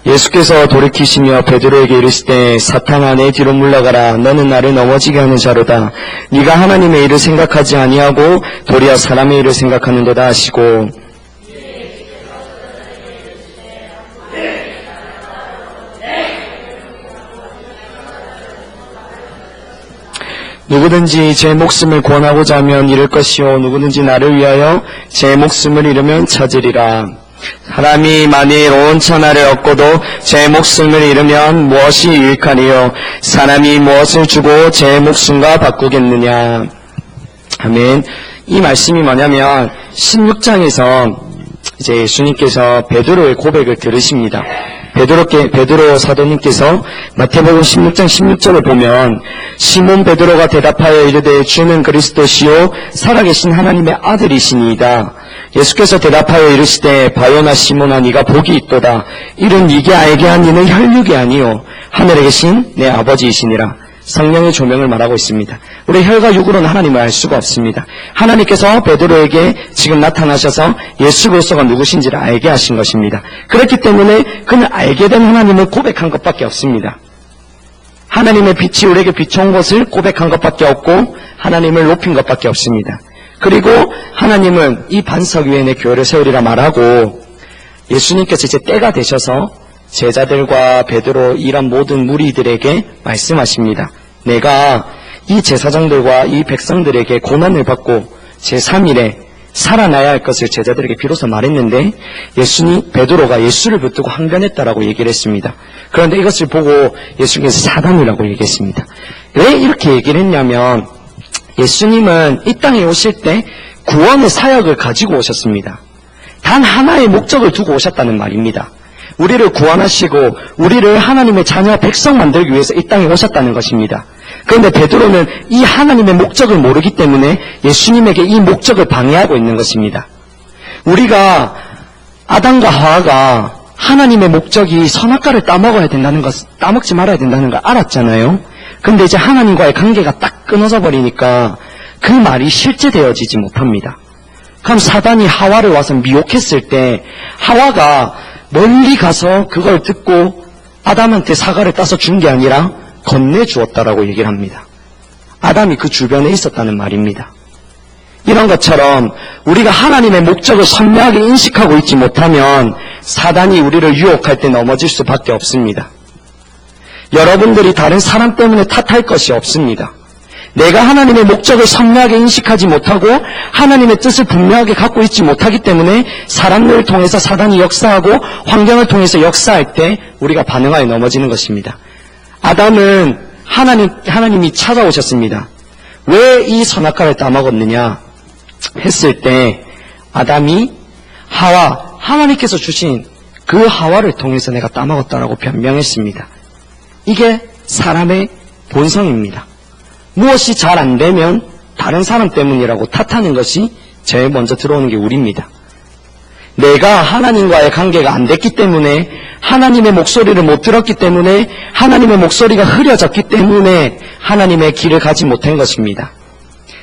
예수께서 돌이키시며 베드로에게 이르시되 사탄아 내 뒤로 물러가라. 너는 나를 넘어지게 하는 자로다. 네가 하나님의 일을 생각하지 아니하고 도리어 사람의 일을 생각하는도다 하시고 누구든지 제 목숨을 구원하고자 하면 잃을 것이요 누구든지 나를 위하여 제 목숨을 잃으면 찾으리라. 사람이 만일 온 천하를 얻고도 제 목숨을 잃으면 무엇이 유익하리요? 사람이 무엇을 주고 제 목숨과 바꾸겠느냐? 아멘. 이 말씀이 뭐냐면 16장에서 이제 예수님께서 베드로의 고백을 들으십니다. 베드로 사도님께서 마태복음 16장 16절을 보면 시몬 베드로가 대답하여 이르되 주는 그리스도시요 살아계신 하나님의 아들이시니이다. 예수께서 대답하여 이르시되 바요나 시몬아 네가 복이 있도다. 이는 네게 알게 한 이는 혈육이 아니요 하늘에 계신 내 아버지이시니라. 성령의 조명을 말하고 있습니다. 우리 혈과 육으로는 하나님을 알 수가 없습니다. 하나님께서 베드로에게 지금 나타나셔서 예수 그리스도가 누구신지를 알게 하신 것입니다. 그렇기 때문에 그는 알게 된 하나님을 고백한 것밖에 없습니다. 하나님의 빛이 우리에게 비춰온 것을 고백한 것밖에 없고 하나님을 높인 것밖에 없습니다. 그리고 하나님은 이 반석 위에 내 교회를 세우리라 말하고 예수님께서 이제 때가 되셔서 제자들과 베드로 이런 모든 무리들에게 말씀하십니다. 내가 이 제사장들과 이 백성들에게 고난을 받고 제3일에 살아나야 할 것을 제자들에게 비로소 말했는데 베드로가 예수를 붙들고 항변했다라고 얘기를 했습니다. 그런데 이것을 보고 예수님께서 사단이라고 얘기했습니다. 왜 이렇게 얘기를 했냐면 예수님은 이 땅에 오실 때 구원의 사역을 가지고 오셨습니다. 단 하나의 목적을 두고 오셨다는 말입니다. 우리를 구원하시고 우리를 하나님의 자녀 백성 만들기 위해서 이 땅에 오셨다는 것입니다. 그런데 베드로는 이 하나님의 목적을 모르기 때문에 예수님에게 이 목적을 방해하고 있는 것입니다. 우리가 아담과 하와가 하나님의 목적이 선악과를 따먹어야 된다는 것, 따먹지 말아야 된다는 걸 알았잖아요. 근데 이제 하나님과의 관계가 딱 끊어져 버리니까 그 말이 실제되어지지 못합니다. 그럼 사단이 하와를 와서 미혹했을 때 하와가 멀리 가서 그걸 듣고 아담한테 사과를 따서 준 게 아니라 건네주었다라고 얘기를 합니다. 아담이 그 주변에 있었다는 말입니다. 이런 것처럼 우리가 하나님의 목적을 선명하게 인식하고 있지 못하면 사단이 우리를 유혹할 때 넘어질 수밖에 없습니다. 여러분들이 다른 사람 때문에 탓할 것이 없습니다. 내가 하나님의 목적을 선명하게 인식하지 못하고 하나님의 뜻을 분명하게 갖고 있지 못하기 때문에 사람들을 통해서 사단이 역사하고 환경을 통해서 역사할 때 우리가 반응하여 넘어지는 것입니다. 아담은 하나님이 찾아오셨습니다. 왜 이 선악과를 따먹었느냐 했을 때 아담이 하나님께서 주신 그 하와를 통해서 내가 따먹었다라고 변명했습니다. 이게 사람의 본성입니다. 무엇이 잘 안 되면 다른 사람 때문이라고 탓하는 것이 제일 먼저 들어오는 게 우리입니다. 내가 하나님과의 관계가 안 됐기 때문에 하나님의 목소리를 못 들었기 때문에 하나님의 목소리가 흐려졌기 때문에 하나님의 길을 가지 못한 것입니다.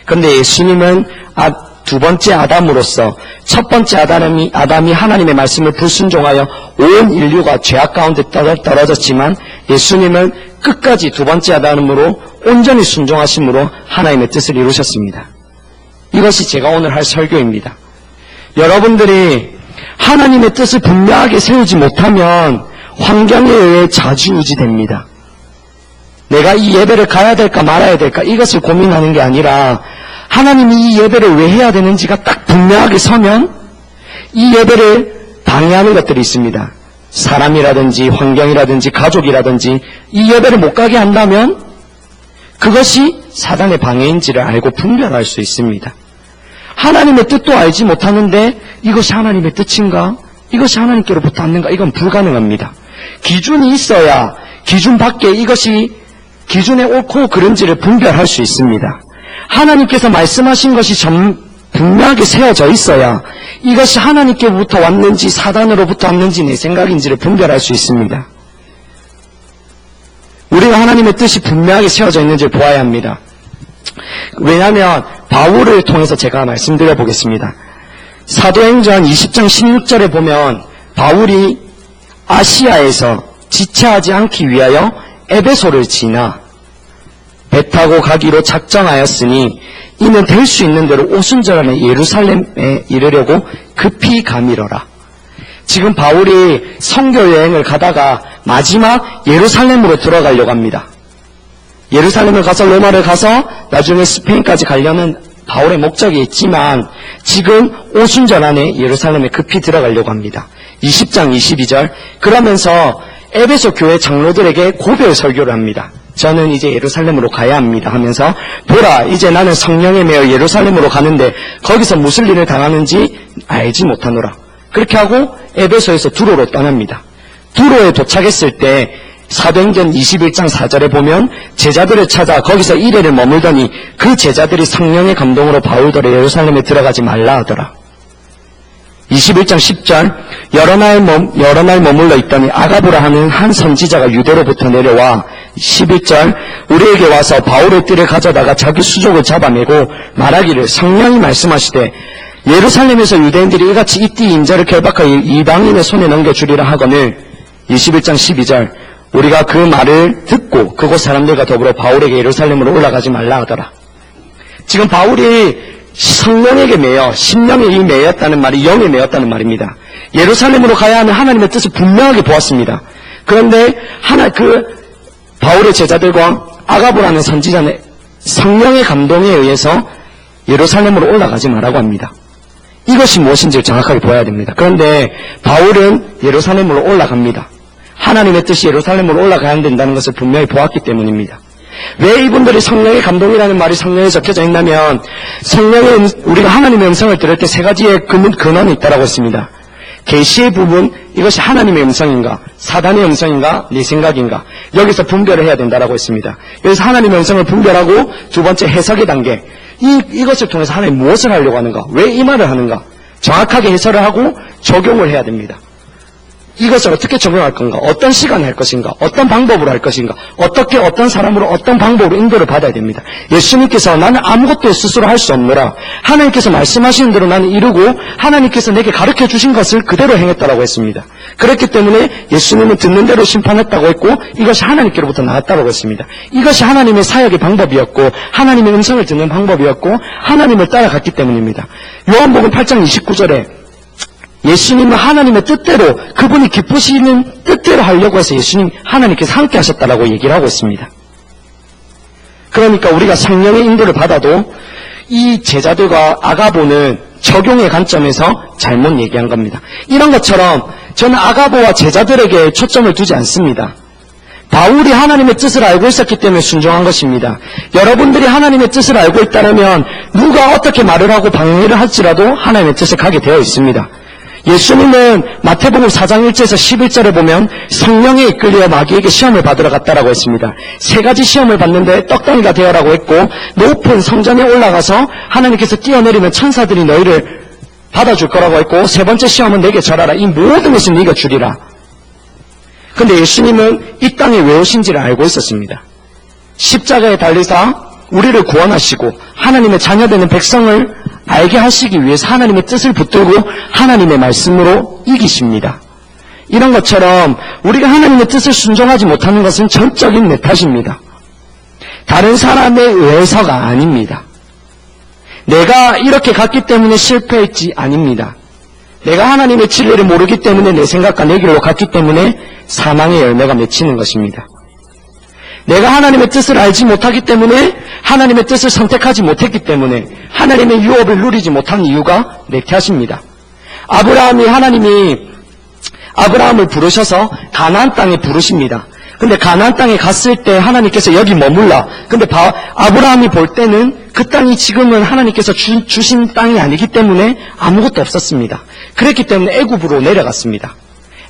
그런데 예수님은 두 번째 아담으로서 첫 번째 아담이 하나님의 말씀을 불순종하여 온 인류가 죄악 가운데 떨어졌지만 예수님은 끝까지 두 번째 아담으로 온전히 순종하심으로 하나님의 뜻을 이루셨습니다. 이것이 제가 오늘 할 설교입니다. 여러분들이 하나님의 뜻을 분명하게 세우지 못하면 환경에 의해 좌지우지됩니다. 내가 이 예배를 가야 될까 말아야 될까 이것을 고민하는 게 아니라 하나님이 이 예배를 왜 해야 되는지가 딱 분명하게 서면 이 예배를 방해하는 것들이 있습니다. 사람이라든지 환경이라든지 가족이라든지 이 예배를 못 가게 한다면 그것이 사단의 방해인지를 알고 분별할 수 있습니다. 하나님의 뜻도 알지 못하는데 이것이 하나님의 뜻인가? 이것이 하나님께로부터 왔는가? 이건 불가능합니다. 기준이 있어야 기준 밖에 이것이 기준에 옳고 그른지를 분별할 수 있습니다. 하나님께서 말씀하신 것이 분명하게 세워져 있어야 이것이 하나님께로부터 왔는지 사단으로부터 왔는지 내 생각인지를 분별할 수 있습니다. 우리가 하나님의 뜻이 분명하게 세워져 있는지를 보아야 합니다. 왜냐하면 바울을 통해서 제가 말씀드려 보겠습니다. 사도행전 20장 16절에 보면 바울이 아시아에서 지체하지 않기 위하여 에베소를 지나 배 타고 가기로 작정하였으니 이는 될 수 있는 대로 오순절 안에 예루살렘에 이르려고 급히 가미러라. 지금 바울이 선교 여행을 가다가 마지막 예루살렘으로 들어가려고 합니다. 예루살렘을 가서 로마를 가서 나중에 스페인까지 가려는 바울의 목적이 있지만 지금 오순절 안에 예루살렘에 급히 들어가려고 합니다. 20장 22절 그러면서 에베소 교회 장로들에게 고별 설교를 합니다. 저는 이제 예루살렘으로 가야 합니다 하면서 보라 이제 나는 성령에 매여 예루살렘으로 가는데 거기서 무슨 일을 당하는지 알지 못하노라. 그렇게 하고 에베소에서 두로로 떠납니다. 두로에 도착했을 때 사도행전 21장 4절에 보면 제자들을 찾아 거기서 이래를 머물더니 그 제자들이 성령의 감동으로 바울더러 예루살렘에 들어가지 말라 하더라. 21장 10절 여러 날 머물러 있더니 아가보라 하는 한 선지자가 유대로부터 내려와 11절 우리에게 와서 바울의 띠를 가져다가 자기 수족을 잡아내고 말하기를 성령이 말씀하시되 예루살렘에서 유대인들이 이같이 이 띠 인자를 결박하여 이방인의 손에 넘겨주리라 하거늘 21장 12절 우리가 그 말을 듣고 그곳 사람들과 더불어 바울에게 예루살렘으로 올라가지 말라 하더라. 지금 바울이 성령에게 매여 심령에 매였다는 말이 영에 매였다는 말입니다. 예루살렘으로 가야 하는 하나님의 뜻을 분명하게 보았습니다. 그런데 바울의 제자들과 아가보라는 선지자는 성령의 감동에 의해서 예루살렘으로 올라가지 말라고 합니다. 이것이 무엇인지를 정확하게 보아야 됩니다. 그런데 바울은 예루살렘으로 올라갑니다. 하나님의 뜻이 예루살렘으로 올라가야 된다는 것을 분명히 보았기 때문입니다. 왜 이분들이 성령의 감동이라는 말이 성경에 적혀져 있냐면 우리가 하나님의 음성을 들을 때 세 가지의 근원이 있다고 했습니다. 계시의 부분 이것이 하나님의 음성인가 사단의 음성인가 내 생각인가 여기서 분별을 해야 된다고 했습니다. 여기서 하나님의 음성을 분별하고 두 번째 해석의 단계 이것을 통해서 하나님 무엇을 하려고 하는가 왜 이 말을 하는가 정확하게 해설을 하고 적용을 해야 됩니다. 이것을 어떻게 적용할 건가? 어떤 시간에 할 것인가? 어떤 방법으로 할 것인가? 어떻게 어떤 사람으로 어떤 방법으로 인도를 받아야 됩니다. 예수님께서 나는 아무것도 스스로 할 수 없노라. 하나님께서 말씀하시는 대로 나는 이루고 하나님께서 내게 가르쳐 주신 것을 그대로 행했다라고 했습니다. 그렇기 때문에 예수님은 듣는 대로 심판했다고 했고 이것이 하나님께로부터 나왔다고 했습니다. 이것이 하나님의 사역의 방법이었고 하나님의 음성을 듣는 방법이었고 하나님을 따라갔기 때문입니다. 요한복음 8장 29절에 예수님은 하나님의 뜻대로 그분이 기쁘시는 뜻대로 하려고 해서 하나님께서 함께 하셨다라고 얘기를 하고 있습니다. 그러니까 우리가 성령의 인도를 받아도 이 제자들과 아가보는 적용의 관점에서 잘못 얘기한 겁니다. 이런 것처럼 저는 아가보와 제자들에게 초점을 두지 않습니다. 바울이 하나님의 뜻을 알고 있었기 때문에 순종한 것입니다. 여러분들이 하나님의 뜻을 알고 있다면 누가 어떻게 말을 하고 방해를 할지라도 하나님의 뜻을 가게 되어 있습니다. 예수님은 마태복음 4장 1절에서 11절에 보면 성령에 이끌려 마귀에게 시험을 받으러 갔다라고 했습니다. 세 가지 시험을 받는데 떡덩이가 되어라고 했고 높은 성전에 올라가서 하나님께서 뛰어내리면 천사들이 너희를 받아줄 거라고 했고 세 번째 시험은 내게 절하라. 이 모든 것을 네가 주리라. 그런데 예수님은 이 땅에 왜 오신지를 알고 있었습니다. 십자가에 달리사 우리를 구원하시고 하나님의 자녀되는 백성을 알게 하시기 위해서 하나님의 뜻을 붙들고 하나님의 말씀으로 이기십니다. 이런 것처럼 우리가 하나님의 뜻을 순종하지 못하는 것은 전적인 내 탓입니다. 다른 사람에 의해서가 아닙니다. 내가 이렇게 갔기 때문에 실패했지 아닙니다. 내가 하나님의 진리를 모르기 때문에 내 생각과 내 길로 갔기 때문에 사망의 열매가 맺히는 것입니다. 내가 하나님의 뜻을 알지 못하기 때문에 하나님의 뜻을 선택하지 못했기 때문에 하나님의 유업을 누리지 못한 이유가 내 탓입니다. 하나님이 아브라함을 부르셔서 가나안 땅에 부르십니다. 근데 가나안 땅에 갔을 때 하나님께서 여기 머물라. 근데 아브라함이 볼 때는 그 땅이 지금은 하나님께서 주신 땅이 아니기 때문에 아무것도 없었습니다. 그랬기 때문에 애굽으로 내려갔습니다.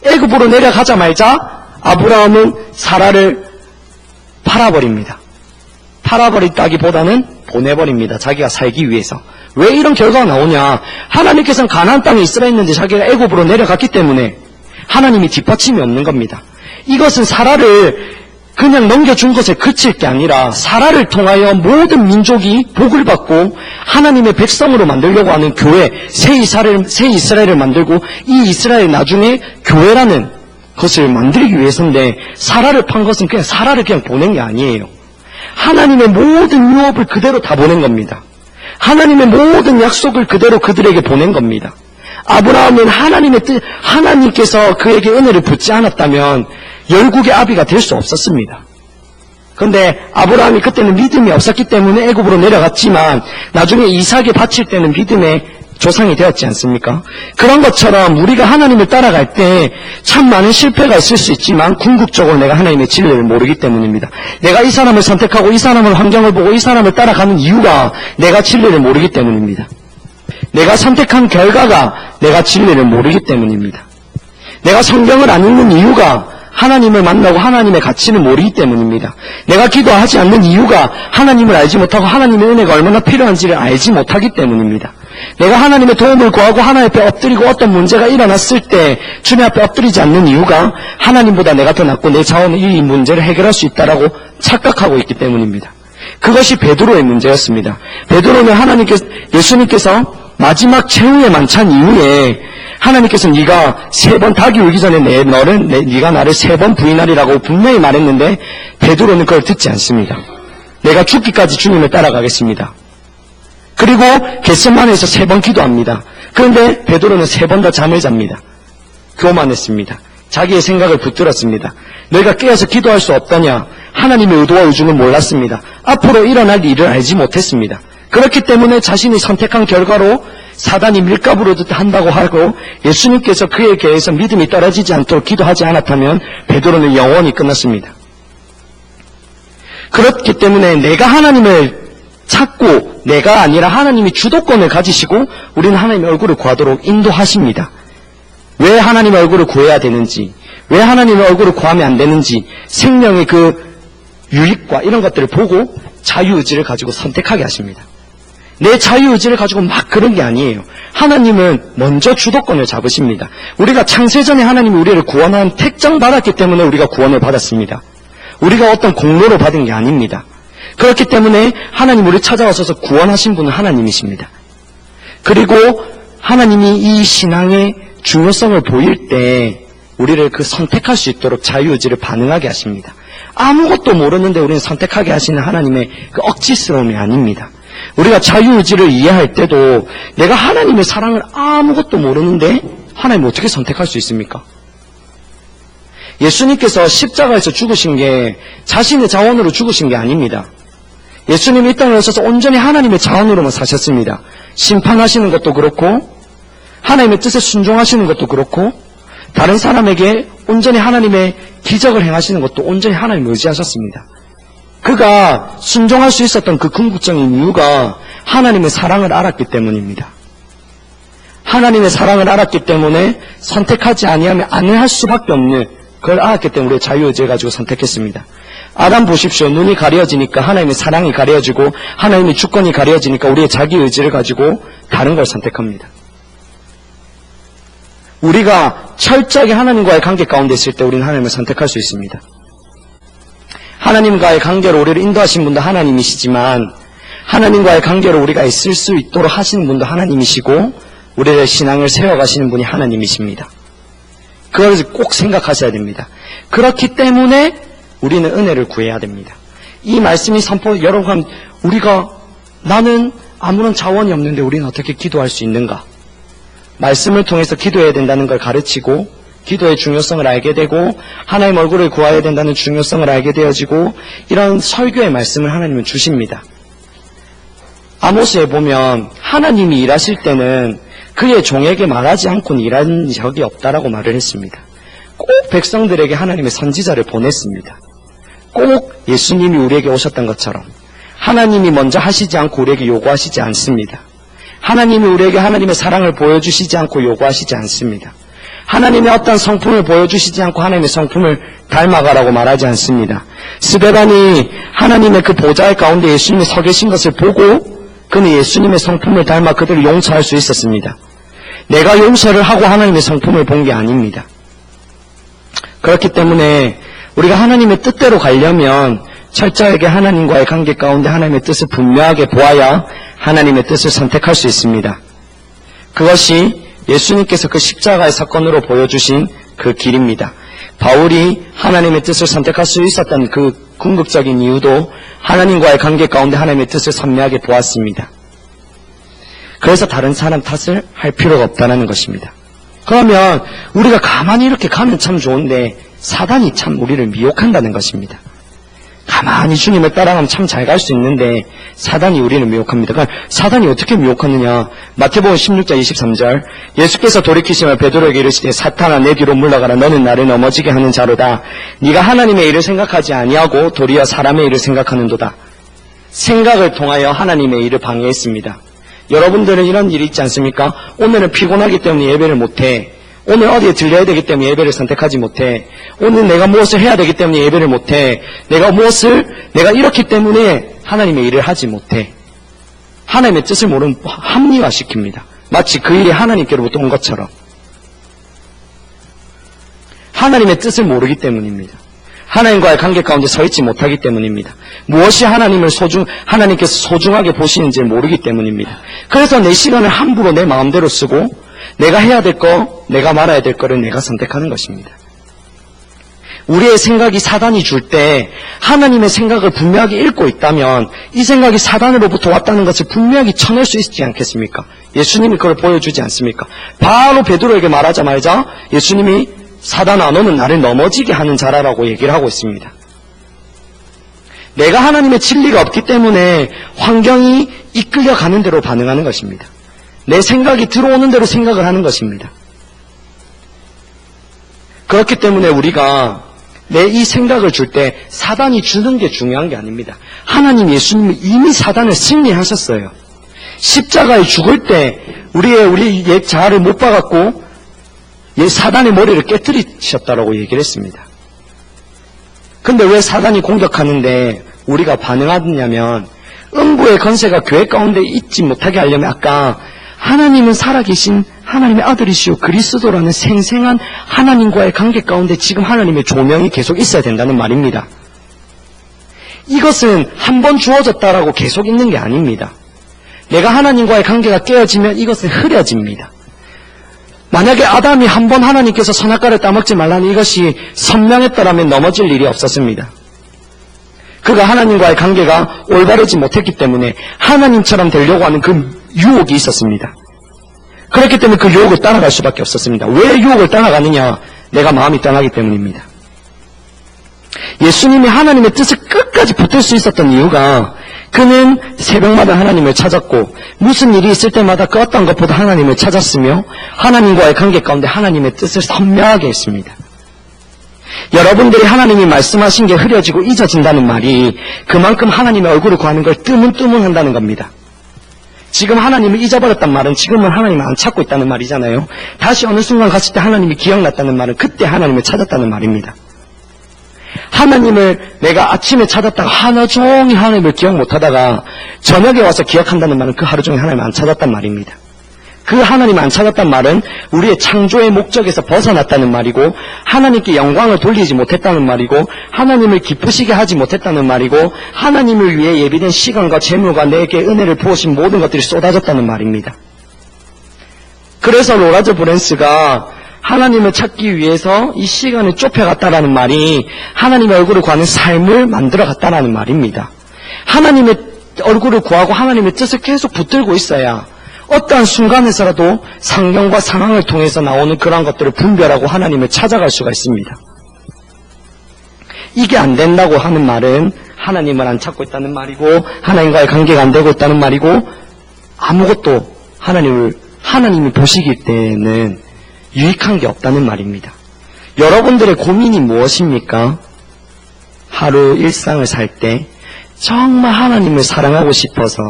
애굽으로 내려가자마자 아브라함은 사라를 팔아버립니다. 팔아버렸다기보다는 보내버립니다. 자기가 살기 위해서. 왜 이런 결과가 나오냐? 하나님께서는 가나안 땅에 있으라 했는데 자기가 애굽으로 내려갔기 때문에 하나님이 뒷받침이 없는 겁니다. 이것은 사라를 그냥 넘겨준 것에 그칠 게 아니라 사라를 통하여 모든 민족이 복을 받고 하나님의 백성으로 만들려고 하는 교회, 새 이스라엘을 만들고 이 이스라엘 나중에 교회라는 것을 만들기 위해서인데 사라를 판 것은 그냥 사라를 그냥 보낸 게 아니에요. 하나님의 모든 유업을 그대로 다 보낸 겁니다. 하나님의 모든 약속을 그대로 그들에게 보낸 겁니다. 아브라함은 하나님께서 그에게 은혜를 붓지 않았다면 열국의 아비가 될 수 없었습니다. 근데 아브라함이 그때는 믿음이 없었기 때문에 애굽으로 내려갔지만 나중에 이삭이 바칠 때는 믿음의 조상이 되었지 않습니까? 그런 것처럼 우리가 하나님을 따라갈 때 참 많은 실패가 있을 수 있지만 궁극적으로 내가 하나님의 진리를 모르기 때문입니다. 내가 이 사람을 선택하고 이 사람을 환경을 보고 이 사람을 따라가는 이유가 내가 진리를 모르기 때문입니다. 내가 선택한 결과가 내가 진리를 모르기 때문입니다. 내가 성경을 안 읽는 이유가 하나님을 만나고 하나님의 가치를 모르기 때문입니다. 내가 기도하지 않는 이유가 하나님을 알지 못하고 하나님의 은혜가 얼마나 필요한지를 알지 못하기 때문입니다. 내가 하나님의 도움을 구하고 하나님 앞에 엎드리고 어떤 문제가 일어났을 때 주님 앞에 엎드리지 않는 이유가 하나님보다 내가 더 낫고 내 자원은 이 문제를 해결할 수 있다라고 착각하고 있기 때문입니다. 그것이 베드로의 문제였습니다. 베드로는 예수님께서 마지막 최후의 만찬 이후에 하나님께서 네가 3번 닭이 울기 전에 네가 나를 3번 부인하리라고 분명히 말했는데 베드로는 그걸 듣지 않습니다. 내가 죽기까지 주님을 따라가겠습니다. 그리고 겟세마네에서 3번 기도합니다. 그런데 베드로는 3번 다 잠을 잡니다. 교만했습니다. 자기의 생각을 붙들었습니다. 너희가 깨어서 기도할 수 없더냐? 하나님의 의도와 의중을 몰랐습니다. 앞으로 일어날 일을 알지 못했습니다. 그렇기 때문에 자신이 선택한 결과로 사단이 밀가부로 한다고 하고 예수님께서 그에 대해서 믿음이 떨어지지 않도록 기도하지 않았다면 베드로는 영원히 끝났습니다. 그렇기 때문에 내가 하나님을 찾고 내가 아니라 하나님이 주도권을 가지시고 우리는 하나님의 얼굴을 구하도록 인도하십니다. 왜 하나님의 얼굴을 구해야 되는지, 왜 하나님의 얼굴을 구하면 안 되는지 생명의 그 유익과 이런 것들을 보고 자유의지를 가지고 선택하게 하십니다. 내 자유의지를 가지고 막 그런 게 아니에요. 하나님은 먼저 주도권을 잡으십니다. 우리가 창세전에 하나님이 우리를 구원한 택정 받았기 때문에 우리가 구원을 받았습니다. 우리가 어떤 공로로 받은 게 아닙니다. 그렇기 때문에 하나님 우리를 찾아와서 구원하신 분은 하나님이십니다. 그리고 하나님이 이 신앙의 중요성을 보일 때 우리를 그 선택할 수 있도록 자유의지를 반응하게 하십니다. 아무것도 모르는데 우리는 선택하게 하시는 하나님의 그 억지스러움이 아닙니다. 우리가 자유의지를 이해할 때도 내가 하나님의 사랑을 아무것도 모르는데 하나님 어떻게 선택할 수 있습니까? 예수님께서 십자가에서 죽으신 게 자신의 자원으로 죽으신 게 아닙니다. 예수님이 이 땅에 오셔서 온전히 하나님의 자원으로만 사셨습니다. 심판하시는 것도 그렇고 하나님의 뜻에 순종하시는 것도 그렇고 다른 사람에게 온전히 하나님의 기적을 행하시는 것도 온전히 하나님을 의지하셨습니다. 그가 순종할 수 있었던 그 궁극적인 이유가 하나님의 사랑을 알았기 때문입니다. 하나님의 사랑을 알았기 때문에 선택하지 아니하면 안 할 수밖에 없는 그걸 알았기 때문에 우리의 자유의지를 가지고 선택했습니다. 아담 보십시오. 눈이 가려지니까 하나님의 사랑이 가려지고 하나님의 주권이 가려지니까 우리의 자기의지를 가지고 다른 걸 선택합니다. 우리가 철저하게 하나님과의 관계 가운데 있을 때 우리는 하나님을 선택할 수 있습니다. 하나님과의 관계로 우리를 인도하신 분도 하나님이시지만 하나님과의 관계로 우리가 있을 수 있도록 하시는 분도 하나님이시고 우리의 신앙을 세워가시는 분이 하나님이십니다. 그걸 꼭 생각하셔야 됩니다. 그렇기 때문에 우리는 은혜를 구해야 됩니다. 이 말씀이 여러분, 나는 아무런 자원이 없는데 우리는 어떻게 기도할 수 있는가? 말씀을 통해서 기도해야 된다는 걸 가르치고 기도의 중요성을 알게 되고 하나님 얼굴을 구해야 된다는 중요성을 알게 되어지고 이런 설교의 말씀을 하나님은 주십니다. 아모스에 보면 하나님이 일하실 때는 그의 종에게 말하지 않고는 일한 적이 없다라고 말을 했습니다. 꼭 백성들에게 하나님의 선지자를 보냈습니다. 꼭 예수님이 우리에게 오셨던 것처럼 하나님이 먼저 하시지 않고 우리에게 요구하시지 않습니다. 하나님이 우리에게 하나님의 사랑을 보여주시지 않고 요구하시지 않습니다. 하나님의 어떤 성품을 보여주시지 않고 하나님의 성품을 닮아가라고 말하지 않습니다. 스데반이 하나님의 그 보좌의 가운데 예수님이 서 계신 것을 보고 그는 예수님의 성품을 닮아 그들을 용서할 수 있었습니다. 내가 용서를 하고 하나님의 성품을 본 게 아닙니다. 그렇기 때문에 우리가 하나님의 뜻대로 가려면 철저하게 하나님과의 관계 가운데 하나님의 뜻을 분명하게 보아야 하나님의 뜻을 선택할 수 있습니다. 그것이 예수님께서 그 십자가의 사건으로 보여주신 그 길입니다. 바울이 하나님의 뜻을 선택할 수 있었던 그 궁극적인 이유도 하나님과의 관계 가운데 하나님의 뜻을 선명하게 보았습니다. 그래서 다른 사람 탓을 할 필요가 없다는 것입니다. 그러면 우리가 가만히 이렇게 가면 참 좋은데 사단이 참 우리를 미혹한다는 것입니다. 가만히 주님을 따라가면 참 잘 갈 수 있는데 사단이 우리를 미혹합니다. 그러니까 사단이 어떻게 미혹하느냐. 마태복음 16장 23절 예수께서 돌이키시며 베드로에게 이르시되 사탄아 내 뒤로 물러가라. 너는 나를 넘어지게 하는 자로다. 네가 하나님의 일을 생각하지 아니하고 도리어 사람의 일을 생각하는도다. 생각을 통하여 하나님의 일을 방해했습니다. 여러분들은 이런 일이 있지 않습니까? 오늘은 피곤하기 때문에 예배를 못해. 오늘 어디에 들려야 되기 때문에 예배를 선택하지 못해. 오늘 내가 무엇을 해야 되기 때문에 예배를 못해. 내가 이렇기 때문에 하나님의 일을 하지 못해. 하나님의 뜻을 모르면 합리화시킵니다. 마치 그 일이 하나님께로부터 온 것처럼. 하나님의 뜻을 모르기 때문입니다. 하나님과의 관계 가운데 서 있지 못하기 때문입니다. 무엇이 하나님께서 소중하게 보시는지 모르기 때문입니다. 그래서 내 시간을 함부로 내 마음대로 쓰고 내가 해야 될 거, 내가 말아야 될 거를 내가 선택하는 것입니다. 우리의 생각이 사단이 줄 때 하나님의 생각을 분명하게 읽고 있다면 이 생각이 사단으로부터 왔다는 것을 분명하게 쳐낼 수 있지 않겠습니까? 예수님이 그걸 보여주지 않습니까? 바로 베드로에게 말하자마자 예수님이 사단아 너는 나를 넘어지게 하는 자라라고 얘기를 하고 있습니다. 내가 하나님의 진리가 없기 때문에 환경이 이끌려가는 대로 반응하는 것입니다. 내 생각이 들어오는 대로 생각을 하는 것입니다. 그렇기 때문에 우리가 내 이 생각을 줄 때 사단이 주는 게 중요한 게 아닙니다. 하나님 예수님이 이미 사단을 승리하셨어요. 십자가에 죽을 때 우리 옛 자아를 못 박았고 사단의 머리를 깨뜨리셨다라고 얘기를 했습니다. 근데 왜 사단이 공격하는데 우리가 반응하느냐면 음부의 권세가 교회 가운데 있지 못하게 하려면 아까 하나님은 살아계신 하나님의 아들이시오 그리스도라는 생생한 하나님과의 관계 가운데 지금 하나님의 조명이 계속 있어야 된다는 말입니다. 이것은 한 번 주어졌다라고 계속 있는 게 아닙니다. 내가 하나님과의 관계가 깨어지면 이것은 흐려집니다. 만약에 아담이 한 번 하나님께서 선악과를 따먹지 말라는 이것이 선명했더라면 넘어질 일이 없었습니다. 그가 하나님과의 관계가 올바르지 못했기 때문에 하나님처럼 되려고 하는 그 유혹이 있었습니다. 그렇기 때문에 그 유혹을 따라갈 수밖에 없었습니다. 왜 유혹을 따라가느냐? 내가 마음이 떠나기 때문입니다. 예수님이 하나님의 뜻을 끝까지 붙들 수 있었던 이유가 그는 새벽마다 하나님을 찾았고 무슨 일이 있을 때마다 그 어떤 것보다 하나님을 찾았으며 하나님과의 관계 가운데 하나님의 뜻을 선명하게 했습니다. 여러분들이 하나님이 말씀하신 게 흐려지고 잊어진다는 말이 그만큼 하나님의 얼굴을 구하는 걸 뜨문뜨문한다는 겁니다. 지금 하나님을 잊어버렸단 말은 지금은 하나님을 안 찾고 있다는 말이잖아요. 다시 어느 순간 갔을 때 하나님이 기억났다는 말은 그때 하나님을 찾았다는 말입니다. 하나님을 내가 아침에 찾았다가 하루 종일 하나님을 기억 못하다가 저녁에 와서 기억한다는 말은 그 하루 종일 하나님을 안 찾았단 말입니다. 그 하나님을 안 찾았단 말은 우리의 창조의 목적에서 벗어났다는 말이고 하나님께 영광을 돌리지 못했다는 말이고 하나님을 기쁘시게 하지 못했다는 말이고 하나님을 위해 예비된 시간과 재물과 내게 은혜를 부으신 모든 것들이 쏟아졌다는 말입니다. 그래서 로라즈 브랜스가 하나님을 찾기 위해서 이 시간을 좁혀갔다라는 말이 하나님의 얼굴을 구하는 삶을 만들어갔다라는 말입니다. 하나님의 얼굴을 구하고 하나님의 뜻을 계속 붙들고 있어야 어떠한 순간에서라도 상경과 상황을 통해서 나오는 그러한 것들을 분별하고 하나님을 찾아갈 수가 있습니다. 이게 안 된다고 하는 말은 하나님을 안 찾고 있다는 말이고 하나님과의 관계가 안 되고 있다는 말이고 아무것도 하나님이 보시기 때는 유익한 게 없다는 말입니다. 여러분들의 고민이 무엇입니까? 하루 일상을 살 때 정말 하나님을 사랑하고 싶어서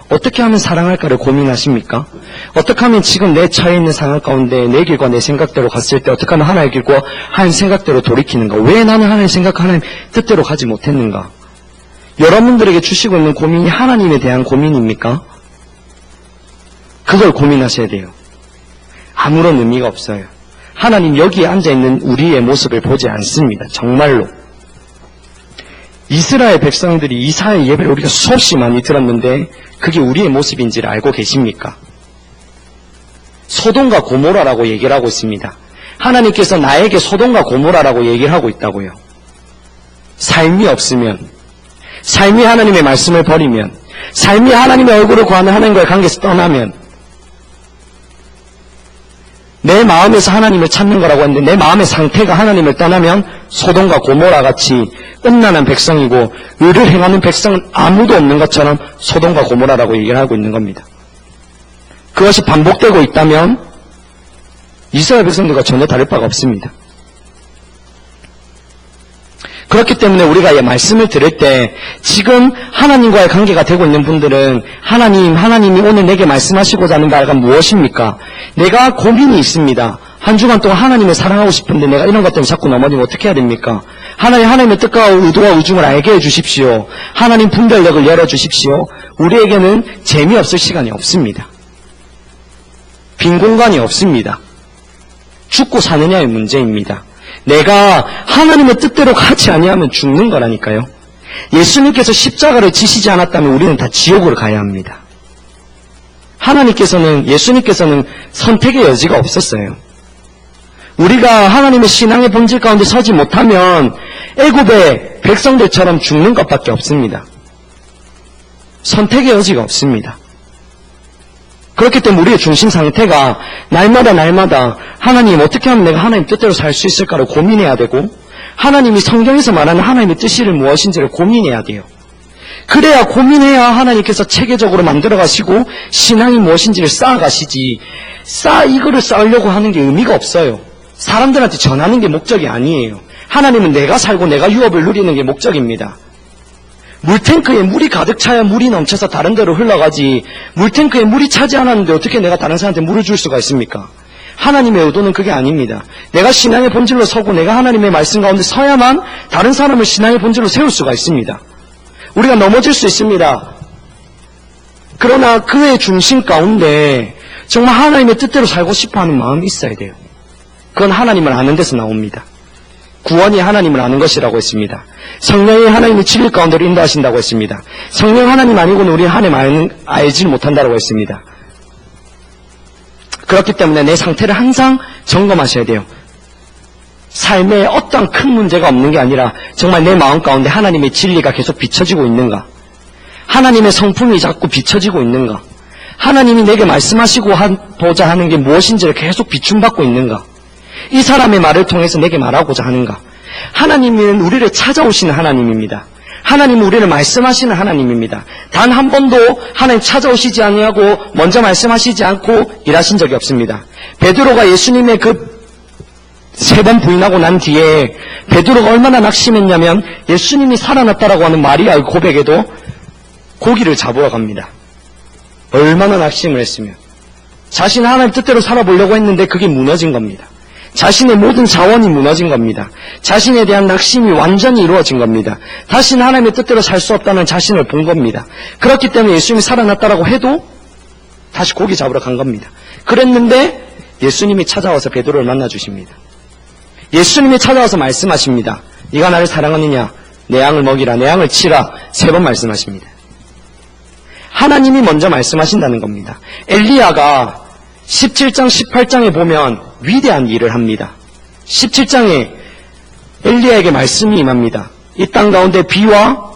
어떻게 하면 사랑할까를 고민하십니까? 어떻게 하면 지금 내 처해 있는 상황 가운데 내 길과 내 생각대로 갔을 때 어떻게 하면 하나님의 길과 하나님 생각대로 돌이키는가? 왜 나는 하나님 생각 하나님 뜻대로 가지 못했는가? 여러분들에게 주시고 있는 고민이 하나님에 대한 고민입니까? 그걸 고민하셔야 돼요. 아무런 의미가 없어요. 하나님 여기에 앉아있는 우리의 모습을 보지 않습니다. 정말로. 이스라엘 백성들이 이사야의 예배를 우리가 수없이 많이 들었는데 그게 우리의 모습인지를 알고 계십니까? 소돔과 고모라라고 얘기를 하고 있습니다. 하나님께서 나에게 소돔과 고모라라고 얘기를 하고 있다고요. 삶이 없으면, 삶이 하나님의 말씀을 버리면, 삶이 하나님의 얼굴을 구하는 하나님과의 관계에서 떠나면 내 마음에서 하나님을 찾는 거라고 했는데 내 마음의 상태가 하나님을 떠나면 소돔과 고모라같이 음란한 백성이고 의를 행하는 백성은 아무도 없는 것처럼 소돔과 고모라라고 얘기를 하고 있는 겁니다. 그것이 반복되고 있다면 이스라엘 백성들과 전혀 다를 바가 없습니다. 그렇기 때문에 우리가 이 말씀을 들을 때 지금 하나님과의 관계가 되고 있는 분들은 하나님이 오늘 내게 말씀하시고자 하는 바가 무엇입니까? 내가 고민이 있습니다. 한 주간 동안 하나님을 사랑하고 싶은데 내가 이런 것 때문에 자꾸 넘어지면 어떻게 해야 됩니까? 하나님의 뜻과 의도와 의중을 알게 해주십시오. 하나님 분별력을 열어주십시오. 우리에게는 재미없을 시간이 없습니다. 빈 공간이 없습니다. 죽고 사느냐의 문제입니다. 내가 하나님의 뜻대로 가지 아니하면 죽는 거라니까요. 예수님께서 십자가를 지시지 않았다면 우리는 다 지옥으로 가야 합니다. 예수님께서는 선택의 여지가 없었어요. 우리가 하나님의 신앙의 본질 가운데 서지 못하면 애굽의 백성들처럼 죽는 것밖에 없습니다. 선택의 여지가 없습니다. 그렇기 때문에 우리의 중심 상태가 날마다 하나님 어떻게 하면 내가 하나님 뜻대로 살 수 있을까를 고민해야 되고, 하나님이 성경에서 말하는 하나님의 뜻이 무엇인지를 고민해야 돼요. 그래야 고민해야 하나님께서 체계적으로 만들어가시고 신앙이 무엇인지를 쌓아가시지, 이거를 쌓으려고 하는 게 의미가 없어요. 사람들한테 전하는 게 목적이 아니에요. 하나님은 내가 살고 내가 유업을 누리는 게 목적입니다. 물탱크에 물이 가득 차야 물이 넘쳐서 다른 데로 흘러가지, 물탱크에 물이 차지 않았는데 어떻게 내가 다른 사람한테 물을 줄 수가 있습니까? 하나님의 의도는 그게 아닙니다. 내가 신앙의 본질로 서고 내가 하나님의 말씀 가운데 서야만 다른 사람을 신앙의 본질로 세울 수가 있습니다. 우리가 넘어질 수 있습니다. 그러나 그의 중심 가운데 정말 하나님의 뜻대로 살고 싶어하는 마음이 있어야 돼요. 그건 하나님을 아는 데서 나옵니다. 구원이 하나님을 아는 것이라고 했습니다. 성령이 하나님의 진리 가운데로 인도하신다고 했습니다. 성령 하나님 아니고는 우리 하나님 알지 못한다고 했습니다. 그렇기 때문에 내 상태를 항상 점검하셔야 돼요. 삶에 어떤 큰 문제가 없는 게 아니라 정말 내 마음 가운데 하나님의 진리가 계속 비춰지고 있는가, 하나님의 성품이 자꾸 비춰지고 있는가, 하나님이 내게 말씀하시고자 하는 게 무엇인지를 계속 비춤받고 있는가, 이 사람의 말을 통해서 내게 말하고자 하는가. 하나님은 우리를 찾아오시는 하나님입니다. 하나님은 우리를 말씀하시는 하나님입니다. 단 한 번도 하나님 찾아오시지 아니하고 먼저 말씀하시지 않고 일하신 적이 없습니다. 베드로가 예수님의 그 3번 부인하고 난 뒤에 베드로가 얼마나 낙심했냐면 예수님이 살아났다라고 하는 마리아의 고백에도 고기를 잡으러 갑니다. 얼마나 낙심을 했으면. 자신은 하나님 뜻대로 살아보려고 했는데 그게 무너진 겁니다. 자신의 모든 자원이 무너진 겁니다. 자신에 대한 낙심이 완전히 이루어진 겁니다. 다시는 하나님의 뜻대로 살 수 없다는 자신을 본 겁니다. 그렇기 때문에 예수님이 살아났다라고 해도 다시 고기 잡으러 간 겁니다. 그랬는데 예수님이 찾아와서 베드로를 만나주십니다. 예수님이 찾아와서 말씀하십니다. 네가 나를 사랑하느냐? 내 양을 먹이라, 내 양을 치라. 3번 말씀하십니다. 하나님이 먼저 말씀하신다는 겁니다. 엘리야가 17장, 18장에 보면 위대한 일을 합니다. 17장에 엘리야에게 말씀이 임합니다. 이 땅 가운데 비와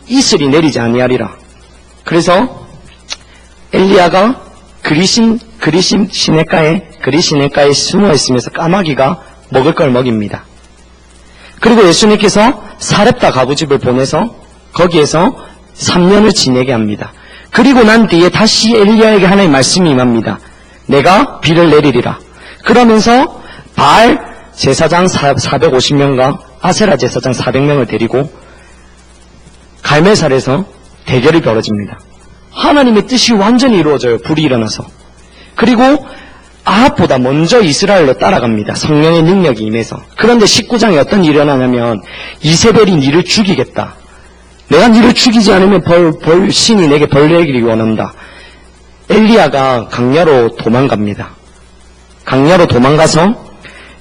이슬이 내리지 아니하리라. 그래서 엘리야가 그리신 시냇가에 숨어 있으면서 까마귀가 먹을 걸 먹입니다. 그리고 예수님께서 사렙다 가부집을 보내서 거기에서 3년을 지내게 합니다. 그리고 난 뒤에 다시 엘리야에게 하나님의 말씀이 임합니다. 내가 비를 내리리라. 그러면서 바알 제사장 450명과 아세라 제사장 400명을 데리고 갈멜살에서 대결이 벌어집니다. 하나님의 뜻이 완전히 이루어져요. 불이 일어나서. 그리고 아합보다 먼저 이스라엘로 따라갑니다. 성령의 능력이 임해서. 그런데 19장에 어떤 일이 일어나냐면 이세벨이 니를 죽이겠다. 내가 니를 죽이지 않으면 신이 내게 벌 내리기를 원한다. 엘리야가 강야로 도망갑니다. 강야로 도망가서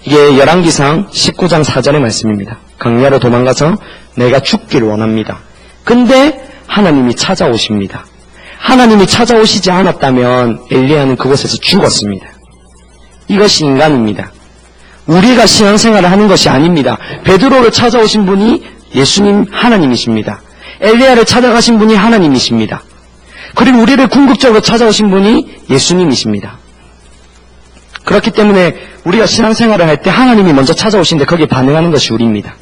이게 열왕기상 19장 4절의 말씀입니다. 강야로 도망가서 내가 죽기를 원합니다. 근데 하나님이 찾아오십니다. 하나님이 찾아오시지 않았다면 엘리야는 그곳에서 죽었습니다. 이것이 인간입니다. 우리가 신앙생활을 하는 것이 아닙니다. 베드로를 찾아오신 분이 예수님 하나님이십니다. 엘리야를 찾아가신 분이 하나님이십니다. 그리고 우리를 궁극적으로 찾아오신 분이 예수님이십니다. 그렇기 때문에 우리가 신앙생활을 할 때 하나님이 먼저 찾아오시는데 거기에 반응하는 것이 우리입니다.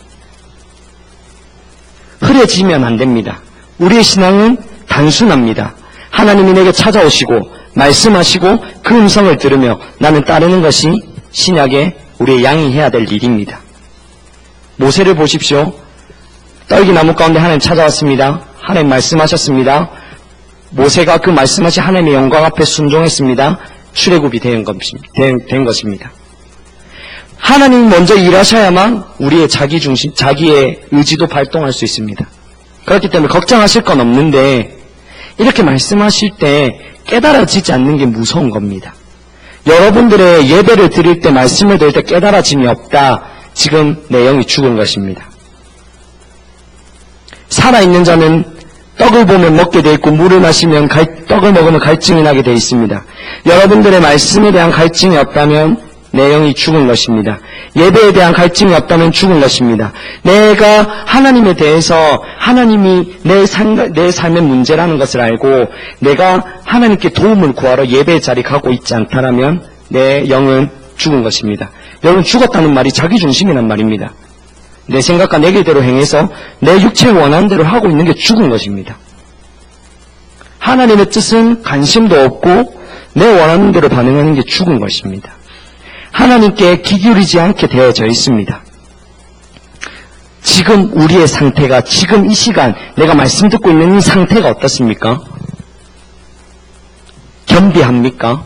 흐려지면 안 됩니다. 우리의 신앙은 단순합니다. 하나님이 내게 찾아오시고 말씀하시고 그 음성을 들으며 나는 따르는 것이 신약의 우리의 양이 해야 될 일입니다. 모세를 보십시오. 떨기나무 가운데 하나님 찾아왔습니다. 하나님 말씀하셨습니다. 모세가 그 말씀하신 하나님의 영광 앞에 순종했습니다. 출애굽이 된 것입니다. 하나님이 먼저 일하셔야만 우리의 자기의 의지도 발동할 수 있습니다. 그렇기 때문에 걱정하실 건 없는데 이렇게 말씀하실 때 깨달아지지 않는 게 무서운 겁니다. 여러분들의 예배를 드릴 때 말씀을 드릴 때 깨달아짐이 없다. 지금 내 영이 죽은 것입니다. 살아있는 자는 떡을 보면 먹게 돼 있고 물을 마시면 떡을 먹으면 갈증이 나게 돼 있습니다. 여러분들의 말씀에 대한 갈증이 없다면 내 영이 죽은 것입니다. 예배에 대한 갈증이 없다면 죽은 것입니다. 내가 하나님에 대해서 하나님이 내 삶의 문제라는 것을 알고 내가 하나님께 도움을 구하러 예배의 자리에 가고 있지 않다면 내 영은 죽은 것입니다. 여러분, 죽었다는 말이 자기중심이란 말입니다. 내 생각과 내 길대로 행해서 내 육체에 원하는 대로 하고 있는 게 죽은 것입니다. 하나님의 뜻은 관심도 없고 내 원하는 대로 반응하는 게 죽은 것입니다. 하나님께 귀 기울이지 않게 되어져 있습니다. 지금 우리의 상태가, 지금 이 시간 내가 말씀 듣고 있는 이 상태가 어떻습니까? 겸비합니까?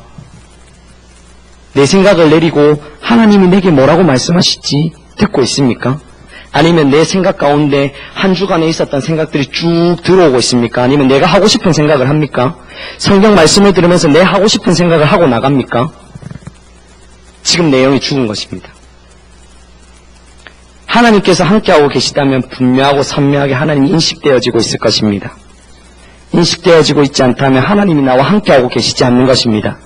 내 생각을 내리고 하나님이 내게 뭐라고 말씀하실지 듣고 있습니까? 아니면 내 생각 가운데 한 주간에 있었던 생각들이 쭉 들어오고 있습니까? 아니면 내가 하고 싶은 생각을 합니까? 성경 말씀을 들으면서 내 하고 싶은 생각을 하고 나갑니까? 지금 내 영이 죽은 것입니다. 하나님께서 함께하고 계시다면 분명하고 선명하게 하나님이 인식되어지고 있을 것입니다. 인식되어지고 있지 않다면 하나님이 나와 함께하고 계시지 않는 것입니다.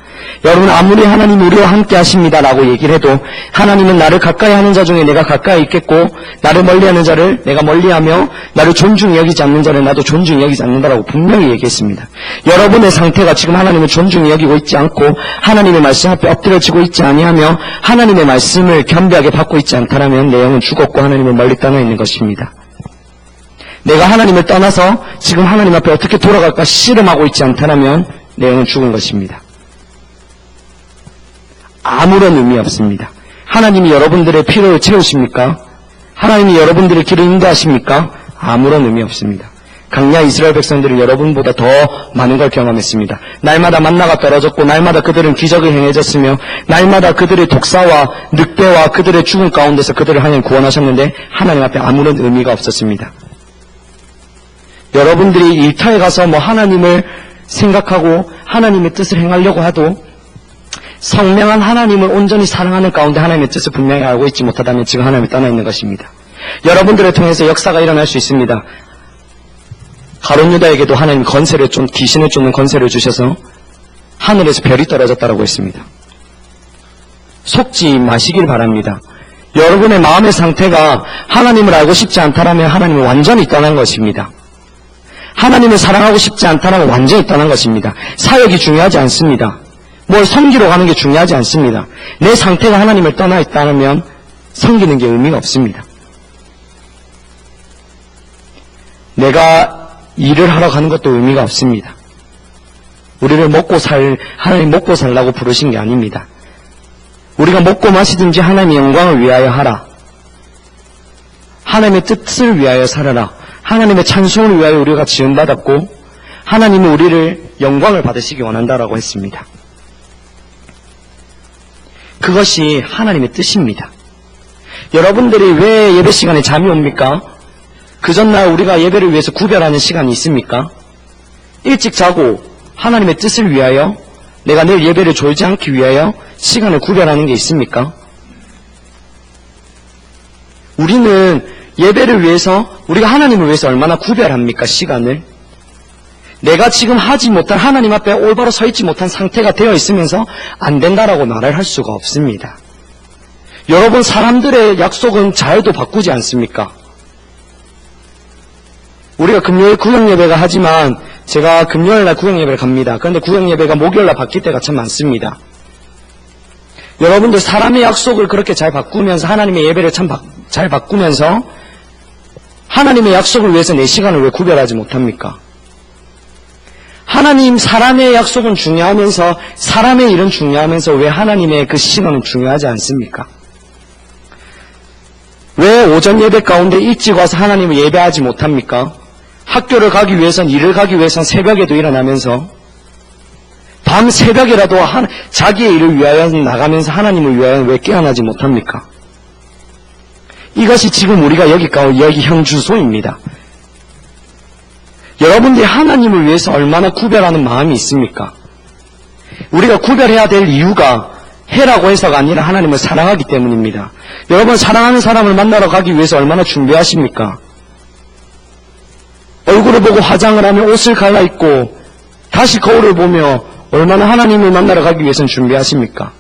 여러분, 아무리 하나님이 우리와 함께 하십니다라고 얘기를 해도 하나님은 나를 가까이 하는 자 중에 내가 가까이 있겠고 나를 멀리하는 자를 내가 멀리하며 나를 존중히 여기지 않는 자를 나도 존중히 여기지 않는다라고 분명히 얘기했습니다. 여러분의 상태가 지금 하나님을 존중히 여기고 있지 않고 하나님의 말씀 앞에 엎드려지고 있지 아니하며 하나님의 말씀을 겸비하게 받고 있지 않다면 내 영은 죽었고 하나님을 멀리 떠나 있는 것입니다. 내가 하나님을 떠나서 지금 하나님 앞에 어떻게 돌아갈까 씨름하고 있지 않다면 내 영은 죽은 것입니다. 아무런 의미 없습니다. 하나님이 여러분들의 필요를 채우십니까? 하나님이 여러분들의 길을 인도하십니까? 아무런 의미 없습니다. 강야 이스라엘 백성들이 여러분보다 더 많은 걸 경험했습니다. 날마다 만나가 떨어졌고 날마다 그들은 기적을 행해졌으며 날마다 그들의 독사와 늑대와 그들의 죽음 가운데서 그들을 하나님 구원하셨는데 하나님 앞에 아무런 의미가 없었습니다. 여러분들이 일터에 가서 하나님을 생각하고 하나님의 뜻을 행하려고 해도 성명한 하나님을 온전히 사랑하는 가운데 하나님의 뜻을 분명히 알고 있지 못하다면 지금 하나님이 떠나 있는 것입니다. 여러분들을 통해서 역사가 일어날 수 있습니다. 가룟 유다에게도 하나님 귀신을 쫓는 권세를 주셔서 하늘에서 별이 떨어졌다고 했습니다. 속지 마시길 바랍니다. 여러분의 마음의 상태가 하나님을 알고 싶지 않다면 하나님은 완전히 떠난 것입니다. 하나님을 사랑하고 싶지 않다면 완전히 떠난 것입니다. 사역이 중요하지 않습니다. 뭘 섬기러 가는 게 중요하지 않습니다. 내 상태가 하나님을 떠나 있다면 섬기는 게 의미가 없습니다. 내가 일을 하러 가는 것도 의미가 없습니다. 우리를 하나님 먹고 살라고 부르신 게 아닙니다. 우리가 먹고 마시든지 하나님의 영광을 위하여 하라. 하나님의 뜻을 위하여 살아라. 하나님의 찬송을 위하여 우리가 지음받았고 하나님은 우리를 영광을 받으시기 원한다라고 했습니다. 그것이 하나님의 뜻입니다. 여러분들이 왜 예배 시간에 잠이 옵니까? 그 전날 우리가 예배를 위해서 구별하는 시간이 있습니까? 일찍 자고 하나님의 뜻을 위하여 내가 내일 예배를 졸지 않기 위하여 시간을 구별하는 게 있습니까? 우리는 예배를 위해서 우리가 하나님을 위해서 얼마나 구별합니까? 시간을. 내가 지금 하지 못한 하나님 앞에 올바로 서 있지 못한 상태가 되어 있으면서 안 된다라고 말을 할 수가 없습니다. 여러분, 사람들의 약속은 잘도 바꾸지 않습니까? 우리가 금요일 구역예배가 하지만 제가 금요일날 구역예배를 갑니다. 그런데 구역예배가 목요일날 바뀔 때가 참 많습니다. 여러분들 사람의 약속을 그렇게 잘 바꾸면서 하나님의 예배를 참 잘 바꾸면서 하나님의 약속을 위해서 내 시간을 왜 구별하지 못합니까? 하나님 사람의 약속은 중요하면서 사람의 일은 중요하면서 왜 하나님의 그 시간은 중요하지 않습니까? 왜 오전 예배 가운데 일찍 와서 하나님을 예배하지 못합니까? 학교를 가기 위해선 일을 가기 위해선 새벽에도 일어나면서 밤 새벽이라도 자기의 일을 위하여 나가면서 하나님을 위하여 왜 깨어나지 못합니까? 이것이 지금 우리가 여기 현 주소입니다. 여러분들이 하나님을 위해서 얼마나 구별하는 마음이 있습니까? 우리가 구별해야 될 이유가 해라고 해서가 아니라 하나님을 사랑하기 때문입니다. 여러분 사랑하는 사람을 만나러 가기 위해서 얼마나 준비하십니까? 얼굴을 보고 화장을 하며 옷을 갈아입고 다시 거울을 보며 얼마나 하나님을 만나러 가기 위해서는 준비하십니까?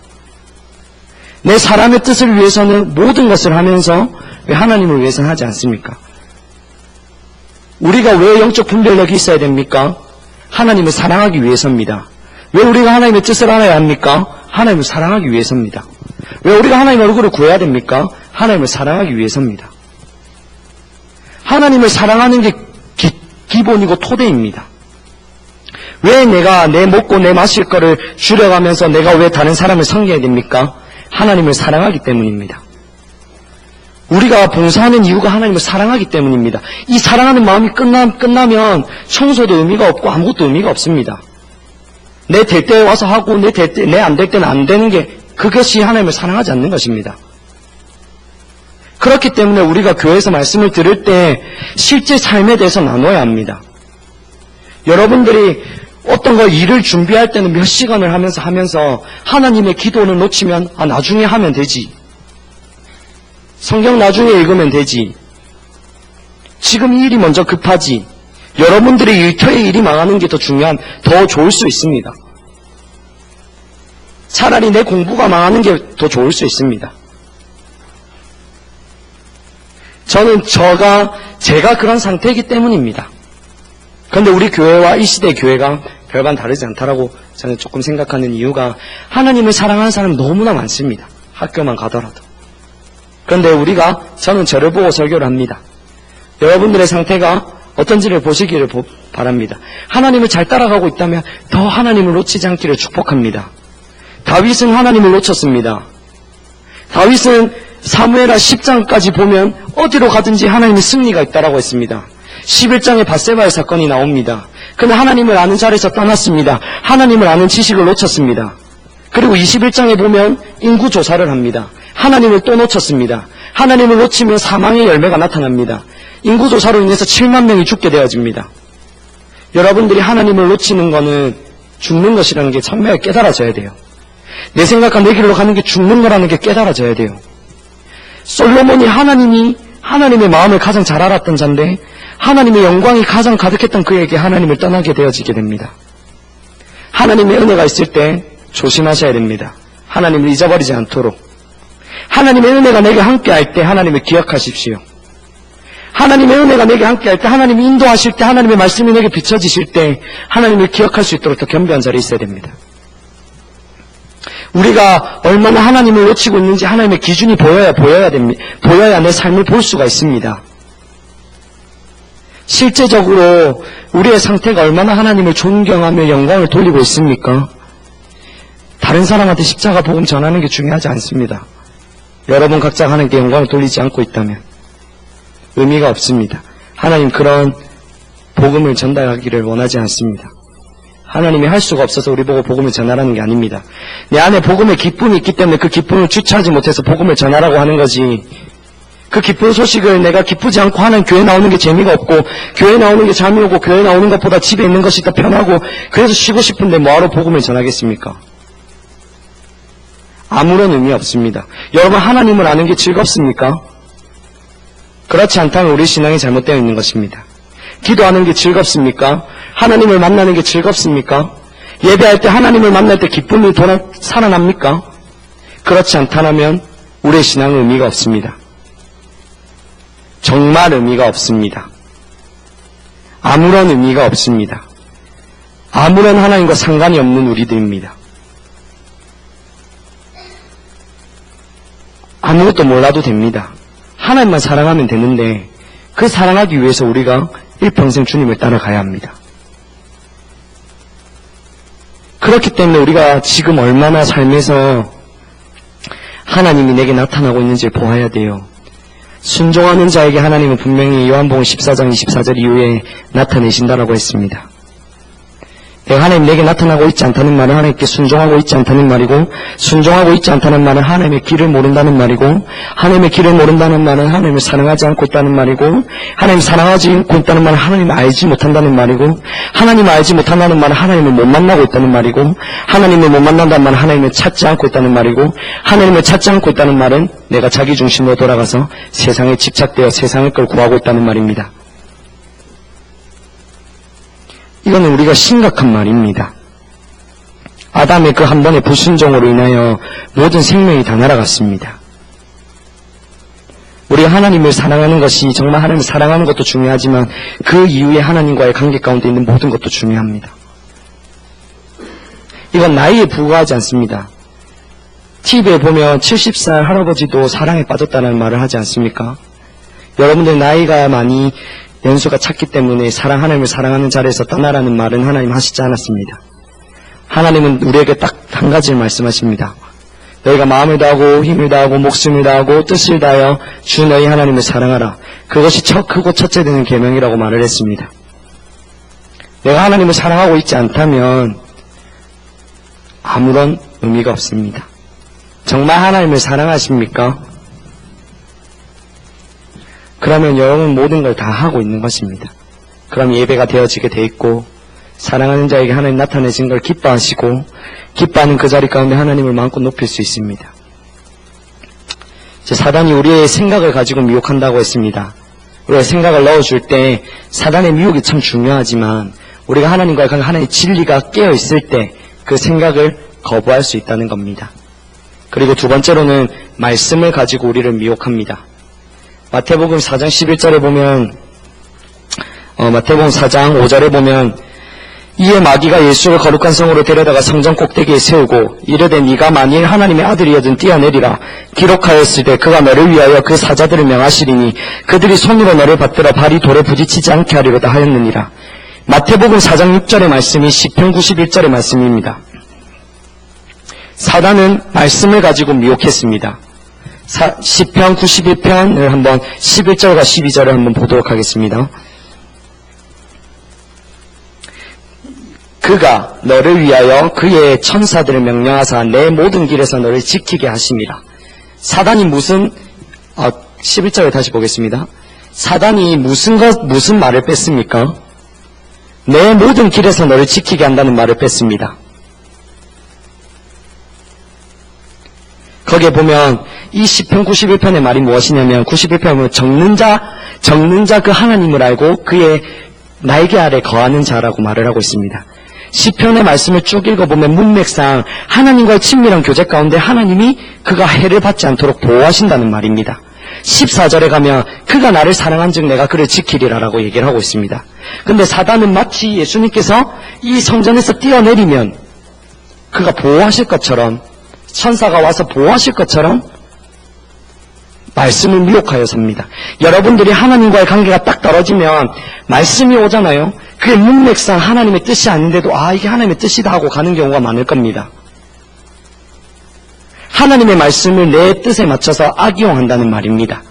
내 사람의 뜻을 위해서는 모든 것을 하면서 왜 하나님을 위해서는 하지 않습니까? 우리가 왜 영적 분별력이 있어야 됩니까? 하나님을 사랑하기 위해서입니다. 왜 우리가 하나님의 뜻을 알아야 합니까? 하나님을 사랑하기 위해서입니다. 왜 우리가 하나님의 얼굴을 구해야 됩니까? 하나님을 사랑하기 위해서입니다. 하나님을 사랑하는 게 기본이고 토대입니다. 왜 내가 내 먹고 내 마실 거를 줄여가면서 내가 왜 다른 사람을 섬겨야 됩니까? 하나님을 사랑하기 때문입니다. 우리가 봉사하는 이유가 하나님을 사랑하기 때문입니다. 이 사랑하는 마음이 끝나면 청소도 의미가 없고 아무것도 의미가 없습니다. 내 될 때에 와서 하고 내 안 될 때는 안 되는 게 그것이 하나님을 사랑하지 않는 것입니다. 그렇기 때문에 우리가 교회에서 말씀을 들을 때 실제 삶에 대해서 나눠야 합니다. 여러분들이 어떤 거 일을 준비할 때는 몇 시간을 하면서 하나님의 기도를 놓치면 나중에 하면 되지. 성경 나중에 읽으면 되지. 지금 이 일이 먼저 급하지. 여러분들의 일터의 일이 망하는 게 더 좋을 수 있습니다. 차라리 내 공부가 망하는 게 더 좋을 수 있습니다. 저는 제가 그런 상태이기 때문입니다. 그런데 우리 교회와 이 시대의 교회가 별반 다르지 않다라고 저는 조금 생각하는 이유가 하나님을 사랑하는 사람이 너무나 많습니다. 학교만 가더라도. 그런데 저는 저를 보고 설교를 합니다. 여러분들의 상태가 어떤지를 보시기를 바랍니다. 하나님을 잘 따라가고 있다면 더 하나님을 놓치지 않기를 축복합니다. 다윗은 하나님을 놓쳤습니다. 다윗은 사무엘하 10장까지 보면 어디로 가든지 하나님의 승리가 있다라고 했습니다. 11장에 밧세바의 사건이 나옵니다. 그는 하나님을 아는 자리에서 떠났습니다. 하나님을 아는 지식을 놓쳤습니다. 그리고 21장에 보면 인구조사를 합니다. 하나님을 또 놓쳤습니다. 하나님을 놓치면 사망의 열매가 나타납니다. 인구조사로 인해서 7만 명이 죽게 되어집니다. 여러분들이 하나님을 놓치는 것은 죽는 것이라는 게 참매에 깨달아져야 돼요. 내 생각과 내 길로 가는 게 죽는 거라는 게 깨달아져야 돼요. 솔로몬이 하나님의 마음을 가장 잘 알았던 자인데 하나님의 영광이 가장 가득했던 그에게 하나님을 떠나게 되어지게 됩니다. 하나님의 은혜가 있을 때 조심하셔야 됩니다. 하나님을 잊어버리지 않도록. 하나님의 은혜가 내게 함께할 때 하나님을 기억하십시오. 하나님의 은혜가 내게 함께할 때, 하나님이 인도하실 때, 하나님의 말씀이 내게 비춰지실 때 하나님을 기억할 수 있도록 더 겸비한 자리에 있어야 됩니다. 우리가 얼마나 하나님을 놓치고 있는지 하나님의 기준이 보여야 됩니다. 보여야 내 삶을 볼 수가 있습니다. 실제적으로 우리의 상태가 얼마나 하나님을 존경하며 영광을 돌리고 있습니까? 다른 사람한테 십자가 복음 전하는 게 중요하지 않습니다. 여러분 각자가 하나님께 영광을 돌리지 않고 있다면 의미가 없습니다. 하나님 그런 복음을 전달하기를 원하지 않습니다. 하나님이 할 수가 없어서 우리 보고 복음을 전하라는 게 아닙니다. 내 안에 복음의 기쁨이 있기 때문에 그 기쁨을 주체하지 못해서 복음을 전하라고 하는 거지. 그 기쁜 소식을 내가 기쁘지 않고 하는 교회 나오는 게 재미가 없고 교회 나오는 게 잠이 오고 교회 나오는 것보다 집에 있는 것이 더 편하고 그래서 쉬고 싶은데 뭐하러 복음을 전하겠습니까? 아무런 의미 없습니다. 여러분 하나님을 아는 게 즐겁습니까? 그렇지 않다면 우리 신앙이 잘못되어 있는 것입니다. 기도하는 게 즐겁습니까? 하나님을 만나는 게 즐겁습니까? 예배할 때 하나님을 만날 때 기쁨이 살아납니까? 그렇지 않다면 우리의 신앙은 의미가 없습니다. 정말 의미가 없습니다. 아무런 의미가 없습니다. 아무런 하나님과 상관이 없는 우리들입니다. 아무것도 몰라도 됩니다. 하나님만 사랑하면 되는데 그 사랑하기 위해서 우리가 일평생 주님을 따라가야 합니다. 그렇기 때문에 우리가 지금 얼마나 삶에서 하나님이 내게 나타나고 있는지를 보아야 돼요. 순종하는 자에게 하나님은 분명히 요한복음 14장 24절 이후에 나타내신다라고 했습니다. 내가 하나님 내게 나타나고 있지 않다는 말은 하나님께 순종하고 있지 않다는 말이고, 순종하고 있지 않다는 말은 하나님의 길을 모른다는 말이고, 하나님의 길을 모른다는 말은 하나님을 사랑하지 않고 있다는 말이고, 하나님 사랑하지 않고 있다는 말은 하나님을 알지 못한다는 말이고, 하나님을 알지 못한다는 말은 하나님을 못 만나고 있다는 말이고, 하나님을 못 만난다는 말은 하나님을 찾지 않고 있다는 말이고, 하나님을 찾지 않고 있다는 말은 내가 자기 중심으로 돌아가서 세상에 집착되어 세상의 걸 구하고 있다는 말입니다. 이거는 우리가 심각한 말입니다. 아담의 그 한 번의 불순종으로 인하여 모든 생명이 다 날아갔습니다. 우리가 하나님을 사랑하는 것이 정말 하나님을 사랑하는 것도 중요하지만 그 이후에 하나님과의 관계 가운데 있는 모든 것도 중요합니다. 이건 나이에 부과하지 않습니다. TV에 보면 70살 할아버지도 사랑에 빠졌다는 말을 하지 않습니까? 여러분들 나이가 많이 연수가 찼기 때문에 하나님을 사랑하는 자리에서 떠나라는 말은 하나님 하시지 않았습니다. 하나님은 우리에게 딱 한 가지를 말씀하십니다. 너희가 마음을 다하고 힘을 다하고 목숨을 다하고 뜻을 다하여 주 너희 하나님을 사랑하라. 그것이 크고 첫째 되는 계명이라고 말을 했습니다. 내가 하나님을 사랑하고 있지 않다면 아무런 의미가 없습니다. 정말 하나님을 사랑하십니까? 그러면 여러분 모든 걸 다 하고 있는 것입니다. 그럼 예배가 되어지게 돼 있고, 사랑하는 자에게 하나님 나타내신 걸 기뻐하시고, 기뻐하는 그 자리 가운데 하나님을 마음껏 높일 수 있습니다. 사단이 우리의 생각을 가지고 미혹한다고 했습니다. 우리가 생각을 넣어줄 때 사단의 미혹이 참 중요하지만 우리가 하나님과의 관계, 하나님의 진리가 깨어있을 때 그 생각을 거부할 수 있다는 겁니다. 그리고 두 번째로는 말씀을 가지고 우리를 미혹합니다. 마태복음 4장 11절에 보면 마태복음 4장 5절에 보면 이에 마귀가 예수를 거룩한 성으로 데려다가 성전 꼭대기에 세우고 이르되 네가 만일 하나님의 아들이여든 뛰어내리라. 기록하였을 때 그가 너를 위하여 그 사자들을 명하시리니 그들이 손으로 너를 받들어 발이 돌에 부딪히지 않게 하리로다 하였느니라. 마태복음 4장 6절의 말씀이 시편 91절의 말씀입니다. 사단은 말씀을 가지고 미혹했습니다. 시편 91편을 한번 11절과 12절을 한번 보도록 하겠습니다. 그가 너를 위하여 그의 천사들을 명령하사 내 모든 길에서 너를 지키게 하심이라. 사단이 11절에 다시 보겠습니다. 사단이 무슨 말을 뺐습니까? 내 모든 길에서 너를 지키게 한다는 말을 뺐습니다. 거기에 보면 이 시편 91편의 말이 무엇이냐면 91편은 적는 자 그 하나님을 알고 그의 날개 아래 거하는 자라고 말을 하고 있습니다. 시편의 말씀을 쭉 읽어보면 문맥상 하나님과의 친밀한 교제 가운데 하나님이 그가 해를 받지 않도록 보호하신다는 말입니다. 14절에 가면 그가 나를 사랑한즉 내가 그를 지키리라라고 얘기를 하고 있습니다. 근데 사단은 마치 예수님께서 이 성전에서 뛰어내리면 그가 보호하실 것처럼, 천사가 와서 보호하실 것처럼 말씀을 미혹하여서입니다. 여러분들이 하나님과의 관계가 딱 떨어지면 말씀이 오잖아요. 그게 문맥상 하나님의 뜻이 아닌데도 이게 하나님의 뜻이다 하고 가는 경우가 많을 겁니다. 하나님의 말씀을 내 뜻에 맞춰서 악용한다는 말입니다.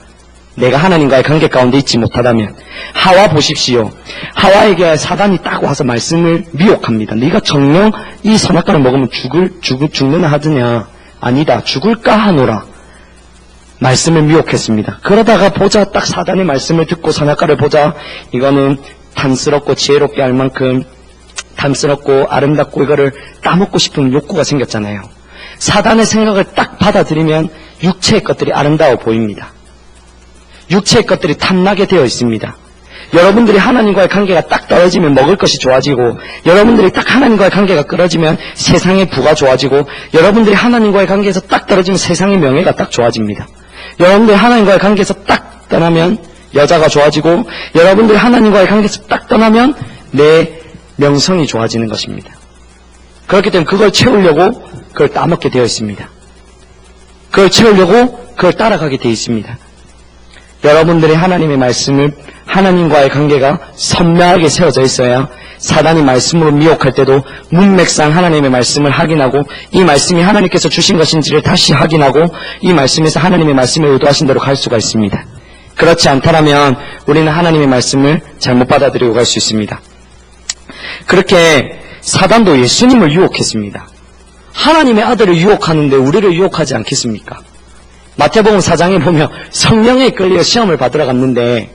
내가 하나님과의 관계 가운데 있지 못하다면. 하와 보십시오. 하와에게 사단이 딱 와서 말씀을 미혹합니다. 네가 정녕 이 선악과를 먹으면 죽느냐 하더냐. 아니다. 죽을까 하노라. 말씀을 미혹했습니다. 그러다가 보자 딱 사단의 말씀을 듣고 선악과를 보자 이거는 탐스럽고 지혜롭게 할 만큼 탐스럽고 아름답고 이거를 따먹고 싶은 욕구가 생겼잖아요. 사단의 생각을 딱 받아들이면 육체의 것들이 아름다워 보입니다. 육체의 것들이 탐나게 되어 있습니다. 여러분들이 하나님과의 관계가 딱 떨어지면 먹을 것이 좋아지고, 여러분들이 딱 하나님과의 관계가 끊어지면 세상의 부가 좋아지고, 여러분들이 하나님과의 관계에서 딱 떨어지면 세상의 명예가 딱 좋아집니다. 여러분들이 하나님과의 관계에서 딱 떠나면 여자가 좋아지고, 여러분들이 하나님과의 관계에서 딱 떠나면 내 명성이 좋아지는 것입니다. 그렇기 때문에 그걸 채우려고 그걸 따먹게 되어 있습니다. 그걸 채우려고 그걸 따라가게 돼 있습니다. 여러분들이 하나님의 말씀을, 하나님과의 관계가 선명하게 세워져 있어야 사단이 말씀으로 미혹할 때도 문맥상 하나님의 말씀을 확인하고 이 말씀이 하나님께서 주신 것인지를 다시 확인하고 이 말씀에서 하나님의 말씀을 의도하신 대로 갈 수가 있습니다. 그렇지 않다면 우리는 하나님의 말씀을 잘못 받아들이고 갈 수 있습니다. 그렇게 사단도 예수님을 유혹했습니다. 하나님의 아들을 유혹하는데 우리를 유혹하지 않겠습니까? 마태복음 4장에 보면 성령에 끌려 시험을 받으러 갔는데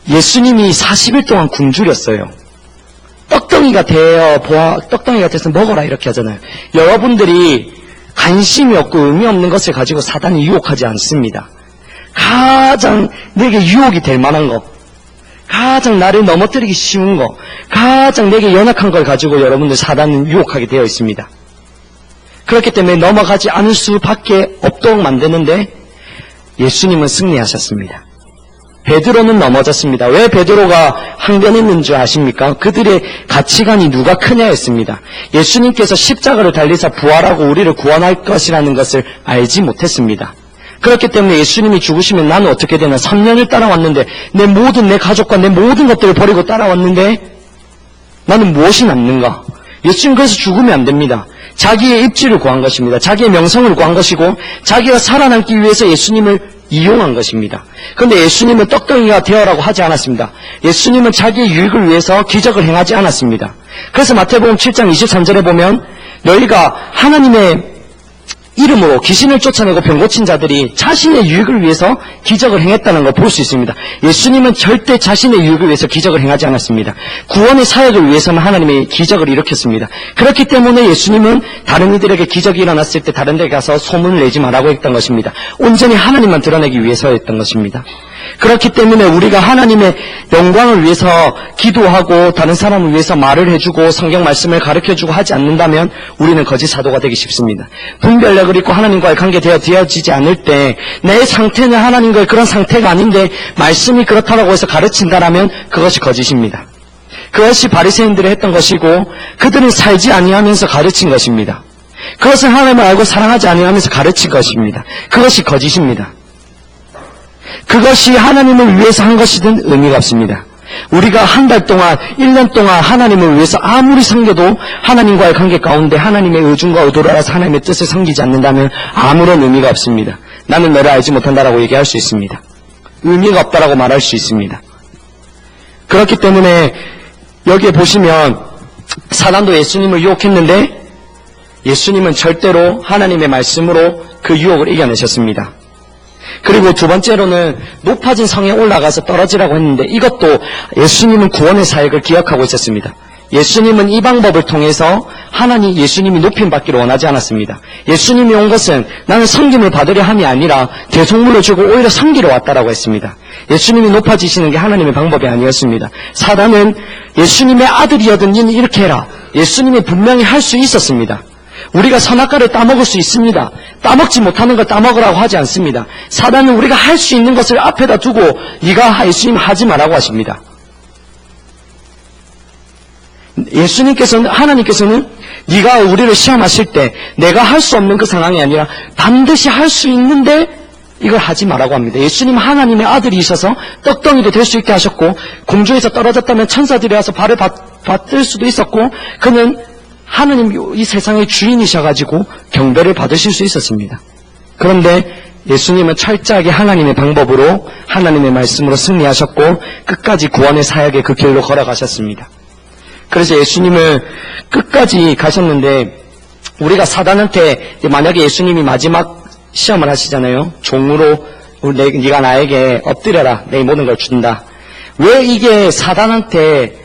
예수님이 40일 동안 굶주렸어요. 떡덩이가 돼서 먹어라 이렇게 하잖아요. 여러분들이 관심이 없고 의미 없는 것을 가지고 사단이 유혹하지 않습니다. 가장 내게 유혹이 될 만한 거, 가장 나를 넘어뜨리기 쉬운 거, 가장 내게 연약한 걸 가지고 여러분들 사단은 유혹하게 되어 있습니다. 그렇기 때문에 넘어가지 않을 수밖에 없도록 만드는데 예수님은 승리하셨습니다. 베드로는 넘어졌습니다. 왜 베드로가 항변했는 줄 아십니까? 그들의 가치관이 누가 크냐였습니다. 예수님께서 십자가를 달리사 부활하고 우리를 구원할 것이라는 것을 알지 못했습니다. 그렇기 때문에 예수님이 죽으시면 나는 어떻게 되나? 3년을 따라왔는데 내 가족과 내 모든 것들을 버리고 따라왔는데 나는 무엇이 남는가? 예수님 그래서 죽으면 안 됩니다. 자기의 입지를 구한 것입니다. 자기의 명성을 구한 것이고 자기가 살아남기 위해서 예수님을 이용한 것입니다. 그런데 예수님은 떡덩이가 되어라고 하지 않았습니다. 예수님은 자기의 유익을 위해서 기적을 행하지 않았습니다. 그래서 마태복음 7장 23절에 보면 너희가 하나님의 이름으로 귀신을 쫓아내고 병 고친 자들이 자신의 유익을 위해서 기적을 행했다는 걸 볼 수 있습니다. 예수님은 절대 자신의 유익을 위해서 기적을 행하지 않았습니다. 구원의 사역을 위해서만 하나님의 기적을 일으켰습니다. 그렇기 때문에 예수님은 다른 이들에게 기적이 일어났을 때 다른 데 가서 소문을 내지 말라고 했던 것입니다. 온전히 하나님만 드러내기 위해서였던 것입니다. 그렇기 때문에 우리가 하나님의 영광을 위해서 기도하고 다른 사람을 위해서 말을 해주고 성경 말씀을 가르쳐주고 하지 않는다면 우리는 거짓 사도가 되기 쉽습니다. 분별력을 잃고 하나님과의 관계 되어지지 않을 때 내 상태는 하나님과의 그런 상태가 아닌데 말씀이 그렇다고 해서 가르친다라면 그것이 거짓입니다. 그것이 바리새인들이 했던 것이고 그들은 살지 아니하면서 가르친 것입니다. 그것을 하나님을 알고 사랑하지 아니하면서 가르친 것입니다. 그것이 거짓입니다. 그것이 하나님을 위해서 한 것이든 의미가 없습니다. 우리가 한 달 동안, 1년 동안 하나님을 위해서 아무리 섬겨도 하나님과의 관계 가운데 하나님의 의중과 의도를 알아서 하나님의 뜻을 섬기지 않는다면 아무런 의미가 없습니다. 나는 너를 알지 못한다라고 얘기할 수 있습니다. 의미가 없다라고 말할 수 있습니다. 그렇기 때문에 여기에 보시면 사단도 예수님을 유혹했는데 예수님은 절대로 하나님의 말씀으로 그 유혹을 이겨내셨습니다. 그리고 두 번째로는 높아진 성에 올라가서 떨어지라고 했는데 이것도 예수님은 구원의 사역을 기억하고 있었습니다. 예수님은 이 방법을 통해서 예수님이 높임받기를 원하지 않았습니다. 예수님이 온 것은 나는 섬김을 받으려 함이 아니라 대속물을 주고 오히려 섬기러 왔다라고 했습니다. 예수님이 높아지시는 게 하나님의 방법이 아니었습니다. 사단은 예수님의 아들이여든 니는 이렇게 해라. 예수님이 분명히 할 수 있었습니다. 우리가 선악과를 따먹을 수 있습니다. 따먹지 못하는 걸 따먹으라고 하지 않습니다. 사단은 우리가 할 수 있는 것을 앞에다 두고 네가 예수님 하지 말라고 하십니다. 하나님께서는 네가 우리를 시험하실 때 내가 할 수 없는 그 상황이 아니라 반드시 할 수 있는데 이걸 하지 말라고 합니다. 예수님은 하나님의 아들이셔서 떡덩이도 될 수 있게 하셨고 공중에서 떨어졌다면 천사들이 와서 발을 받을 수도 있었고 그는 하나님 이 세상의 주인이셔가지고 경배를 받으실 수 있었습니다. 그런데 예수님은 철저하게 하나님의 방법으로 하나님의 말씀으로 승리하셨고 끝까지 구원의 사역의 그 길로 걸어가셨습니다. 그래서 예수님을 끝까지 가셨는데 우리가 사단한테 만약에 예수님이 마지막 시험을 하시잖아요. 종으로 네가 나에게 엎드려라. 내 모든 걸 준다. 왜 이게 사단한테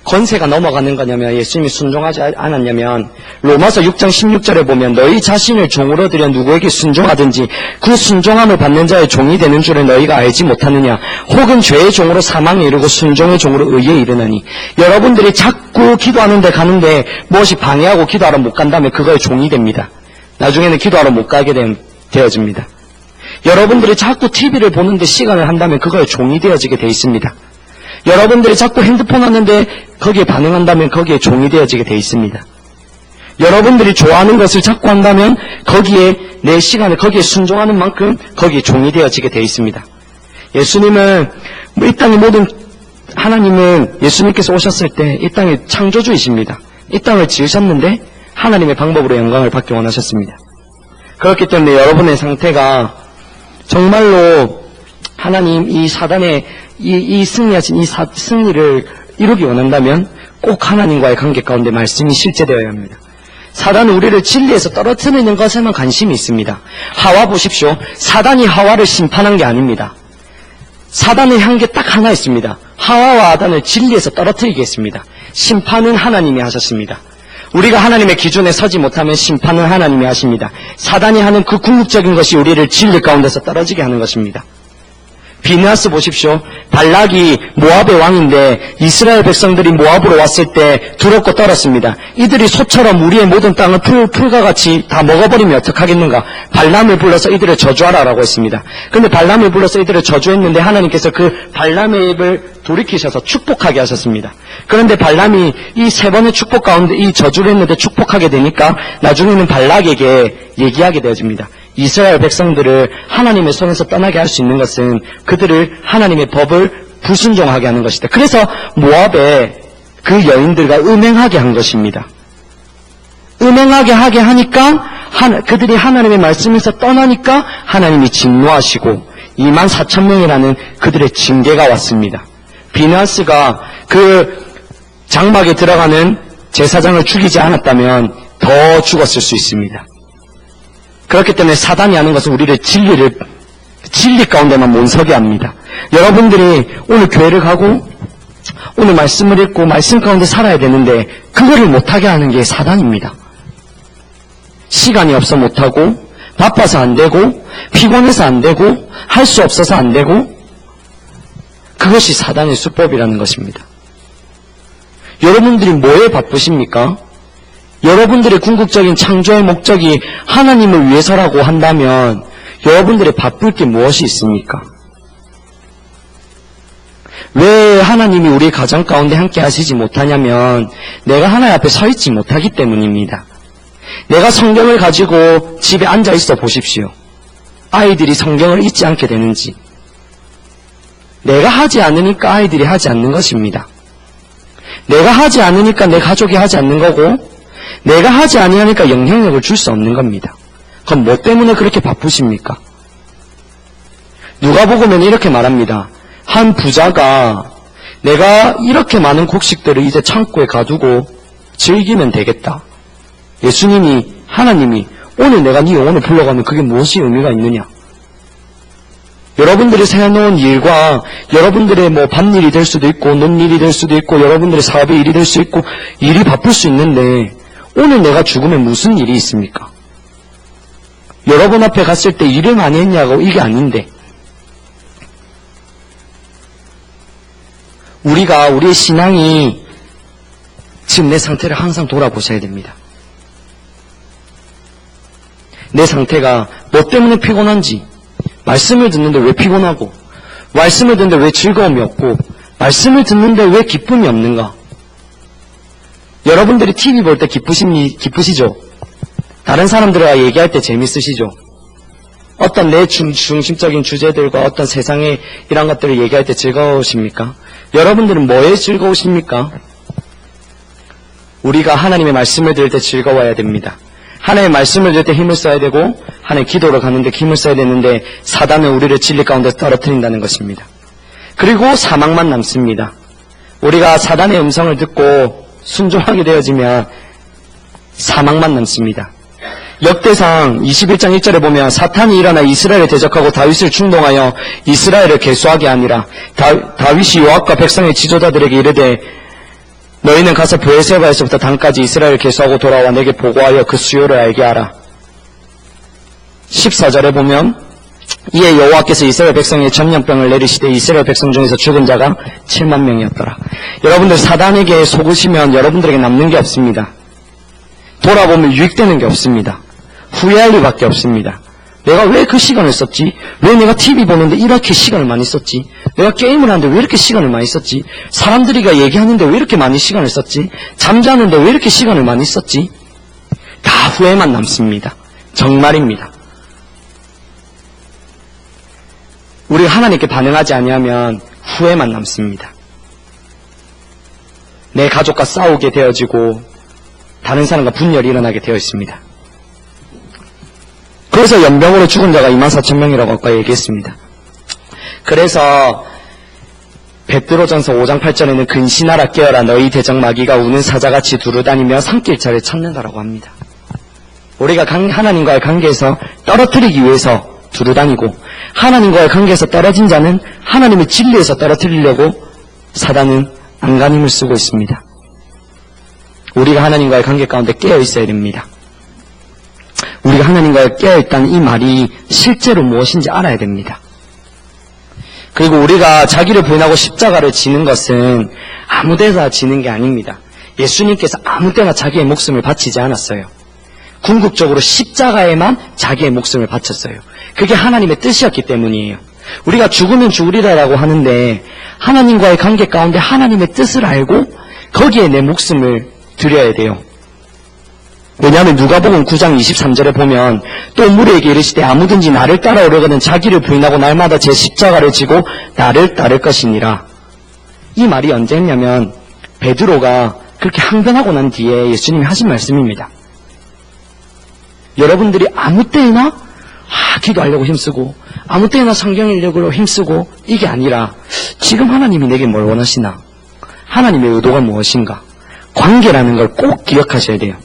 권세가 넘어가는 거냐면 예수님이 순종하지 않았냐면 로마서 6장 16절에 보면 너희 자신을 종으로 들여 누구에게 순종하든지 그 순종함을 받는 자의 종이 되는 줄을 너희가 알지 못하느냐 혹은 죄의 종으로 사망에 이르고 순종의 종으로 의에 이르나니 여러분들이 자꾸 기도하는 데 가는데 무엇이 방해하고 기도하러 못 간다면 그거의 종이 됩니다. 나중에는 기도하러 못 가게 되어집니다. 여러분들이 자꾸 TV를 보는데 시간을 한다면 그거의 종이 되어지게 돼 있습니다. 여러분들이 자꾸 핸드폰 하는데 거기에 반응한다면 거기에 종이 되어지게 돼 있습니다. 여러분들이 좋아하는 것을 자꾸 한다면 거기에 내 시간을 거기에 순종하는 만큼 거기에 종이 되어지게 되어 있습니다. 예수님은 이 땅의 모든 하나님은 예수님께서 오셨을 때 이 땅의 창조주이십니다. 이 땅을 지으셨는데 하나님의 방법으로 영광을 받기 원하셨습니다. 그렇기 때문에 여러분의 상태가 정말로 하나님 이 사단의 이 승리하신 이 승리를 이루기 원한다면 꼭 하나님과의 관계 가운데 말씀이 실제되어야 합니다. 사단은 우리를 진리에서 떨어뜨리는 것에만 관심이 있습니다. 하와 보십시오. 사단이 하와를 심판한 게 아닙니다. 사단을 한 게 딱 하나 있습니다. 하와와 아단을 진리에서 떨어뜨리게 했습니다. 심판은 하나님이 하셨습니다. 우리가 하나님의 기준에 서지 못하면 심판은 하나님이 하십니다. 사단이 하는 그 궁극적인 것이 우리를 진리 가운데서 떨어지게 하는 것입니다. 비느하스 보십시오. 발락이 모압의 왕인데 이스라엘 백성들이 모압으로 왔을 때 두렵고 떨었습니다. 이들이 소처럼 우리의 모든 땅을 풀과 같이 다 먹어버리면 어떡하겠는가. 발람을 불러서 이들을 저주하라라고 했습니다. 근데 발람을 불러서 이들을 저주했는데 하나님께서 그 발람의 입을 돌이키셔서 축복하게 하셨습니다. 그런데 발람이 이 세 번의 축복 가운데 이 저주를 했는데 축복하게 되니까 나중에는 발락에게 얘기하게 되어집니다. 이스라엘 백성들을 하나님의 손에서 떠나게 할 수 있는 것은 그들을 하나님의 법을 불순종하게 하는 것이다. 그래서 모압의 그 여인들과 음행하게 한 것입니다. 음행하게 하게 하니까 그들이 하나님의 말씀에서 떠나니까 하나님이 진노하시고 24,000명이라는 그들의 징계가 왔습니다. 비느하스가 그 장막에 들어가는 제사장을 죽이지 않았다면 더 죽었을 수 있습니다. 그렇기 때문에 사단이 하는 것은 우리를 진리 가운데만 몬서게 합니다. 여러분들이 오늘 교회를 가고 오늘 말씀을 읽고 말씀 가운데 살아야 되는데 그거를 못하게 하는 게 사단입니다. 시간이 없어 못하고 바빠서 안 되고 피곤해서 안 되고 할 수 없어서 안 되고 그것이 사단의 수법이라는 것입니다. 여러분들이 뭐에 바쁘십니까? 여러분들의 궁극적인 창조의 목적이 하나님을 위해서라고 한다면 여러분들의 바쁠 게 무엇이 있습니까? 왜 하나님이 우리 가정 가운데 함께 하시지 못하냐면 내가 하나님 앞에 서 있지 못하기 때문입니다. 내가 성경을 가지고 집에 앉아 있어 보십시오. 아이들이 성경을 읽지 않게 되는지. 내가 하지 않으니까 아이들이 하지 않는 것입니다. 내가 하지 않으니까 내 가족이 하지 않는 거고 내가 하지 아니하니까 영향력을 줄 수 없는 겁니다. 그럼 뭐 때문에 그렇게 바쁘십니까? 누가복음에는 이렇게 말합니다. 한 부자가 내가 이렇게 많은 곡식들을 이제 창고에 가두고 즐기면 되겠다. 예수님이 하나님이 오늘 내가 네 영혼을 불러가면 그게 무엇이 의미가 있느냐? 여러분들이 세워놓은 일과 여러분들의 뭐 밭일이 될 수도 있고 논일이 될 수도 있고 여러분들의 사업의 일이 될 수 있고 일이 바쁠 수 있는데 오늘 내가 죽으면 무슨 일이 있습니까? 여러분 앞에 갔을 때 일을 많이 했냐고 이게 아닌데 우리의 신앙이 지금 내 상태를 항상 돌아보셔야 됩니다. 내 상태가 뭐 때문에 피곤한지 말씀을 듣는데 왜 피곤하고 말씀을 듣는데 왜 즐거움이 없고 말씀을 듣는데 왜 기쁨이 없는가? 여러분들이 TV 볼 때 기쁘시죠? 다른 사람들과 얘기할 때 재밌으시죠? 어떤 내 중심적인 주제들과 어떤 세상의 이런 것들을 얘기할 때 즐거우십니까? 여러분들은 뭐에 즐거우십니까? 우리가 하나님의 말씀을 들을 때 즐거워야 됩니다. 하나님의 말씀을 들을 때 힘을 써야 되고 하나님의 기도를 가는데 힘을 써야 되는데 사단은 우리를 진리 가운데 떨어뜨린다는 것입니다. 그리고 사망만 남습니다. 우리가 사단의 음성을 듣고 순종하게 되어지면 사망만 남습니다. 역대상 21장 1절에 보면 사탄이 일어나 이스라엘을 대적하고 다윗을 충동하여 이스라엘을 괴수하게 하니라. 다윗이 요압과 백성의 지도자들에게 이르되 너희는 가서 브에세바에서부터 단까지 이스라엘을 괴수하고 돌아와 내게 보고하여 그 수요를 알게 하라. 14절에 보면 이에 여호와께서 이스라엘 백성의 전염병을 내리시되 이스라엘 백성 중에서 죽은 자가 7만 명이었더라. 여러분들 사단에게 속으시면 여러분들에게 남는 게 없습니다. 돌아보면 유익되는 게 없습니다. 후회할 일밖에 없습니다. 내가 왜 그 시간을 썼지? 왜 내가 TV 보는데 이렇게 시간을 많이 썼지? 내가 게임을 하는데 왜 이렇게 시간을 많이 썼지? 사람들이가 얘기하는데 왜 이렇게 많이 시간을 썼지? 잠자는데 왜 이렇게 시간을 많이 썼지? 후회만 남습니다. 정말입니다. 우리가 하나님께 반응하지 아니하면 후회만 남습니다. 내 가족과 싸우게 되어지고 다른 사람과 분열이 일어나게 되어 있습니다. 그래서 연병으로 죽은 자가 24,000명이라고 아까 얘기했습니다. 그래서 베드로전서 5장 8절에는 근신하라 깨어라 너희 대적 마귀가 우는 사자같이 두루다니며 산길자를 찾는다라고 합니다. 우리가 하나님과의 관계에서 떨어뜨리기 위해서 두루다니고 하나님과의 관계에서 떨어진 자는 하나님의 진리에서 떨어뜨리려고 사단은 안간힘을 쓰고 있습니다. 우리가 하나님과의 관계 가운데 깨어 있어야 됩니다. 우리가 하나님과의 깨어있다는 이 말이 실제로 무엇인지 알아야 됩니다. 그리고 우리가 자기를 부인하고 십자가를 지는 것은 아무 데나 지는 게 아닙니다. 예수님께서 아무 때나 자기의 목숨을 바치지 않았어요. 궁극적으로 십자가에만 자기의 목숨을 바쳤어요. 그게 하나님의 뜻이었기 때문이에요. 우리가 죽으면 죽으리라라고 하는데 하나님과의 관계 가운데 하나님의 뜻을 알고 거기에 내 목숨을 드려야 돼요. 왜냐하면 누가복음 9장 23절에 보면 또 무리에게 이르시되 아무든지 나를 따라오려거든 자기를 부인하고 날마다 제 십자가를 지고 나를 따를 것이니라. 이 말이 언제 했냐면 베드로가 그렇게 항변하고 난 뒤에 예수님이 하신 말씀입니다. 여러분들이 아무 때나 기도하려고 힘쓰고 아무 때나 성경 읽으려고 힘쓰고 이게 아니라 지금 하나님이 내게 뭘 원하시나? 하나님의 의도가 무엇인가? 관계라는 걸 꼭 기억하셔야 돼요.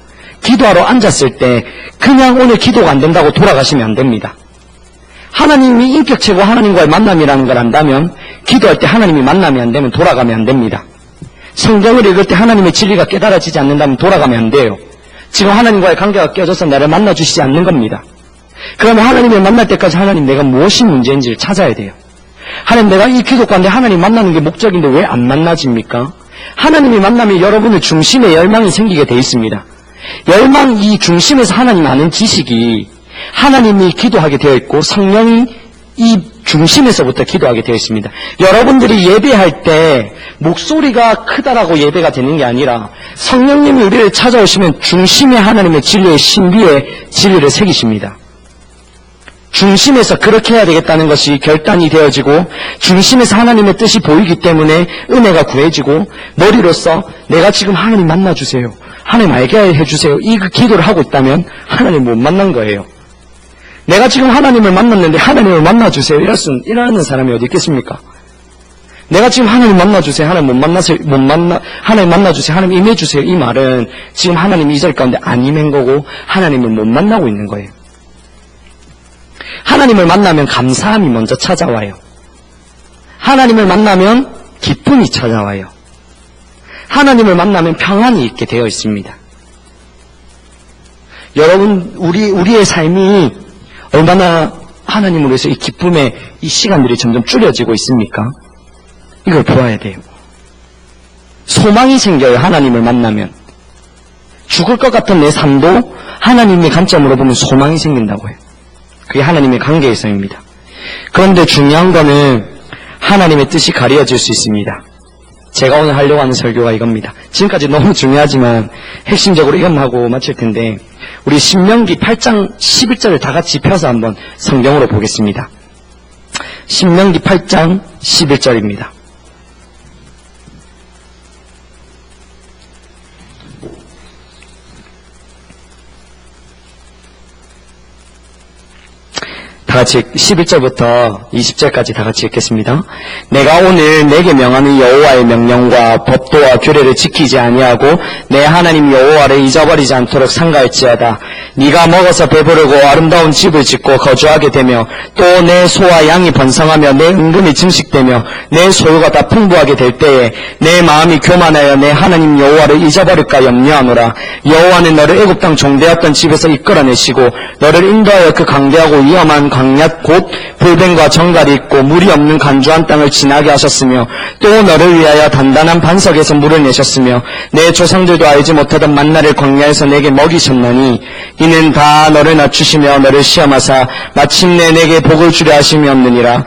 기도하러 앉았을 때 그냥 오늘 기도가 안 된다고 돌아가시면 안 됩니다. 하나님이 인격 최고 하나님과의 만남이라는 걸 안다면 기도할 때 하나님이 만남이 안 되면 돌아가면 안 됩니다. 성경을 읽을 때 하나님의 진리가 깨달아지지 않는다면 돌아가면 안 돼요. 지금 하나님과의 관계가 깨져서 나를 만나주시지 않는 겁니다. 그러면 하나님을 만날 때까지 하나님 내가 무엇이 문제인지를 찾아야 돼요. 하나님 내가 이 기도 가운데 하나님 만나는 게 목적인데 왜 안 만나집니까? 하나님이 만나면 여러분의 중심에 열망이 생기게 돼 있습니다. 열망 이 중심에서 하나님 아는 지식이 하나님이 기도하게 되어 있고 성령이 이 중심에서부터 기도하게 되어 있습니다. 여러분들이 예배할 때 목소리가 크다라고 예배가 되는 게 아니라 성령님이 우리를 찾아오시면 중심에 하나님의 진리의 신비의 진리를 새기십니다. 중심에서 그렇게 해야 되겠다는 것이 결단이 되어지고 중심에서 하나님의 뜻이 보이기 때문에 은혜가 구해지고 머리로서 내가 지금 하나님 만나주세요. 하나님 알게 해주세요. 이 기도를 하고 있다면 하나님 못 만난 거예요. 내가 지금 하나님을 만났는데 하나님을 만나주세요. 이러는 사람이 어디 있겠습니까? 내가 지금 하나님 만나주세요. 하나님 하나님 만나주세요. 하나님 임해주세요. 이 말은 지금 하나님 이 자리 가운데 안 임한 거고 하나님을 못 만나고 있는 거예요. 하나님을 만나면 감사함이 먼저 찾아와요. 하나님을 만나면 기쁨이 찾아와요. 하나님을 만나면 평안이 있게 되어 있습니다. 여러분, 우리의 삶이 얼마나 하나님으로 해서 이 기쁨의 이 시간들이 점점 줄여지고 있습니까? 이걸 보아야 돼요. 소망이 생겨요. 하나님을 만나면. 죽을 것 같은 내 삶도 하나님의 관점으로 보면 소망이 생긴다고 해요. 그게 하나님의 관계에서입니다. 그런데 중요한 거는 하나님의 뜻이 가려질 수 있습니다. 제가 오늘 하려고 하는 설교가 이겁니다. 지금까지 너무 중요하지만 핵심적으로 이것만 하고 마칠 텐데 우리 신명기 8장 11절을 다 같이 펴서 한번 성경으로 보겠습니다. 신명기 8장 11절입니다. 다 같이 11절부터 20절까지 다 같이 읽겠습니다. 내가 오늘 내게 명하는 여호와의 명령과 법도와 규례를 지키지 아니하고 내 하나님 여호와를 잊어버리지 않도록 삼가할지어다. 네가 먹어서 배부르고 아름다운 집을 짓고 거주하게 되며 또 내 소와 양이 번성하며 내 은금이 증식되며 내 소유가 다 풍부하게 될 때에 내 마음이 교만하여 내 하나님 여호와를 잊어버릴까 염려하노라. 여호와는 너를 애굽 땅 종되었던 집에서 이끌어내시고 너를 인도하여 그 강대하고 위험한 광야 곧 불뱀과 정갈이 있고 물이 없는 간주한 땅을 지나게 하셨으며 또 너를 위하여 단단한 반석에서 물을 내셨으며 내 조상들도 알지 못하던 만나를 광야에서 내게 먹이셨나니 이는 다 너를 낮추시며 너를 시험하사 마침내 내게 복을 주려 하심이었느니라.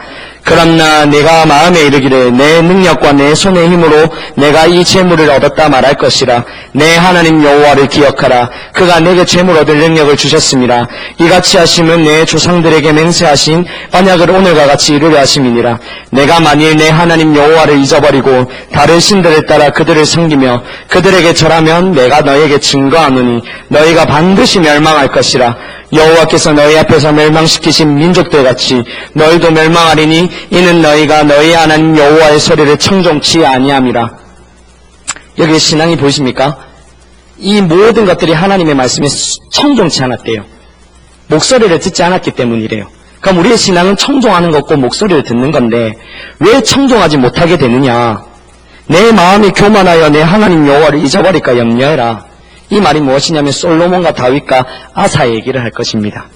그러나 내가 마음에 이르기를 내 능력과 내 손의 힘으로 내가 이 재물을 얻었다 말할 것이라. 내 하나님 여호와를 기억하라. 그가 내게 재물 얻을 능력을 주셨습니다. 이같이 하심은 내 조상들에게 맹세하신 언약을 오늘과 같이 이루려 하심이니라. 내가 만일 내 하나님 여호와를 잊어버리고 다른 신들을 따라 그들을 섬기며 그들에게 절하면 내가 너에게 증거하노니 너희가 반드시 멸망할 것이라. 여호와께서 너희 앞에서 멸망시키신 민족들 같이 너희도 멸망하리니 이는 너희가 너희 하나님 여호와의 소리를 청종치 아니함이라. 여기 신앙이 보이십니까? 이 모든 것들이 하나님의 말씀에 청종치 않았대요. 목소리를 듣지 않았기 때문이래요. 그럼 우리의 신앙은 청종하는 것고 목소리를 듣는 건데 왜 청종하지 못하게 되느냐? 내 마음이 교만하여 내 하나님 여호와를 잊어버릴까 염려해라. 이 말이 무엇이냐면 솔로몬과 다윗과 아사의 얘기를 할 것입니다.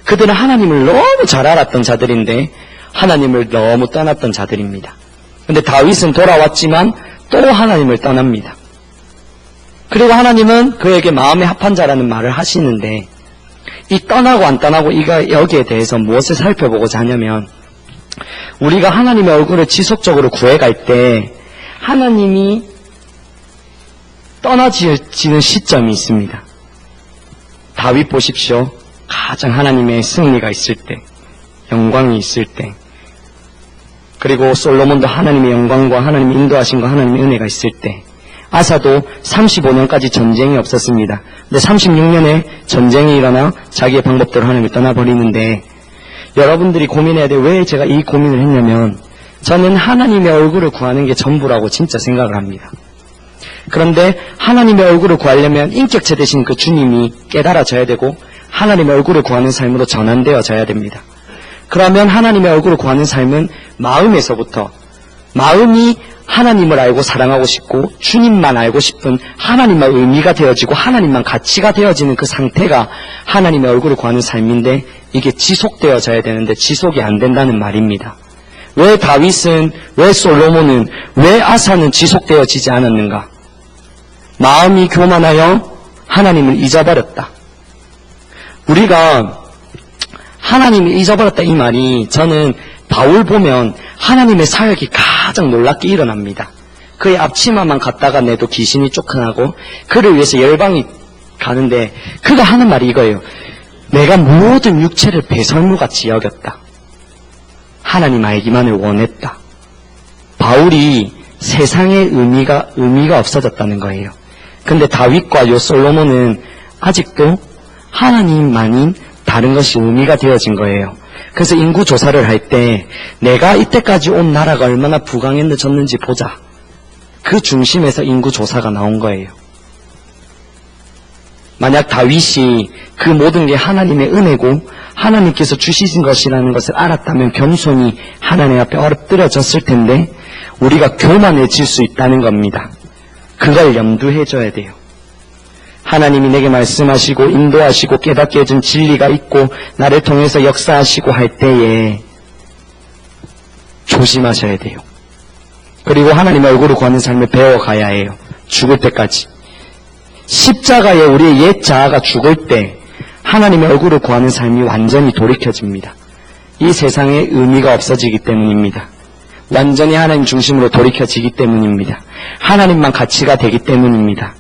그들은 하나님을 너무 잘 알았던 자들인데 하나님을 너무 떠났던 자들입니다. 그런데 다윗은 돌아왔지만 또 하나님을 떠납니다. 그리고 하나님은 그에게 마음에 합한 자라는 말을 하시는데 이 떠나고 안 떠나고 여기에 대해서 무엇을 살펴보고자 하냐면 우리가 하나님의 얼굴을 지속적으로 구해갈 때 하나님이 떠나지는 시점이 있습니다. 다윗 보십시오. 가장 하나님의 승리가 있을 때, 영광이 있을 때, 그리고 솔로몬도 하나님의 영광과 하나님의 인도하심과 하나님의 은혜가 있을 때, 아사도 35년까지 전쟁이 없었습니다. 근데 36년에 전쟁이 일어나 자기의 방법대로 하나님을 떠나버리는데 여러분들이 고민해야 돼. 왜 제가 이 고민을 했냐면 저는 하나님의 얼굴을 구하는 게 전부라고 진짜 생각을 합니다. 그런데 하나님의 얼굴을 구하려면 인격체 되신 그 주님이 깨달아져야 되고 하나님의 얼굴을 구하는 삶으로 전환되어져야 됩니다. 그러면 하나님의 얼굴을 구하는 삶은 마음에서부터 마음이 하나님을 알고 사랑하고 싶고 주님만 알고 싶은 하나님만 의미가 되어지고 하나님만 가치가 되어지는 그 상태가 하나님의 얼굴을 구하는 삶인데 이게 지속되어져야 되는데 지속이 안 된다는 말입니다. 왜 다윗은, 왜 솔로몬은, 왜 아사는 지속되어지지 않았는가? 마음이 교만하여 하나님을 잊어버렸다. 우리가 하나님을 잊어버렸다 이 말이 저는 바울 보면 하나님의 사역이 가장 놀랍게 일어납니다. 그의 앞치마만 갖다가 내도 귀신이 쫓겨나고 그를 위해서 열방이 가는데 그가 하는 말이 이거예요. 내가 모든 육체를 배설물같이 여겼다. 하나님 알기만을 원했다. 바울이 세상의 의미가 없어졌다는 거예요. 근데 다윗과 요 솔로몬은 아직도 하나님만인 다른 것이 의미가 되어진 거예요. 그래서 인구 조사를 할 때 내가 이때까지 온 나라가 얼마나 부강해졌는지 보자. 그 중심에서 인구 조사가 나온 거예요. 만약 다윗이 그 모든 게 하나님의 은혜고 하나님께서 주시신 것이라는 것을 알았다면 겸손히 하나님 앞에 엎드려졌을 텐데 우리가 교만해질 수 있다는 겁니다. 그걸 염두해줘야 돼요. 하나님이 내게 말씀하시고 인도하시고 깨닫게 해준 진리가 있고 나를 통해서 역사하시고 할 때에 조심하셔야 돼요. 그리고 하나님의 얼굴을 구하는 삶을 배워가야 해요. 죽을 때까지. 십자가에 우리의 옛 자아가 죽을 때 하나님의 얼굴을 구하는 삶이 완전히 돌이켜집니다. 이 세상에 의미가 없어지기 때문입니다. 완전히 하나님 중심으로 돌이켜지기 때문입니다. 하나님만 가치가 되기 때문입니다.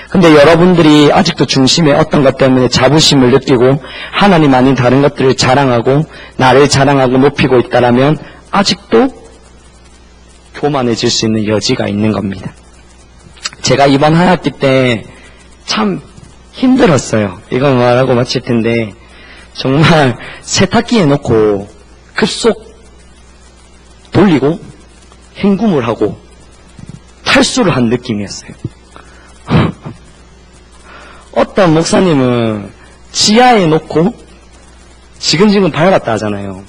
근데 여러분들이 아직도 중심에 어떤 것 때문에 자부심을 느끼고 하나님 아닌 다른 것들을 자랑하고 나를 자랑하고 높이고 있다라면 아직도 교만해질 수 있는 여지가 있는 겁니다. 제가 이번 한 학기 때 참 힘들었어요. 이건 말하고 마칠 텐데 정말 세탁기에 놓고 급속 돌리고 헹굼을 하고 탈수를 한 느낌이었어요. 어떤 목사님은 지하에 놓고 지근지근 밟았다 하잖아요.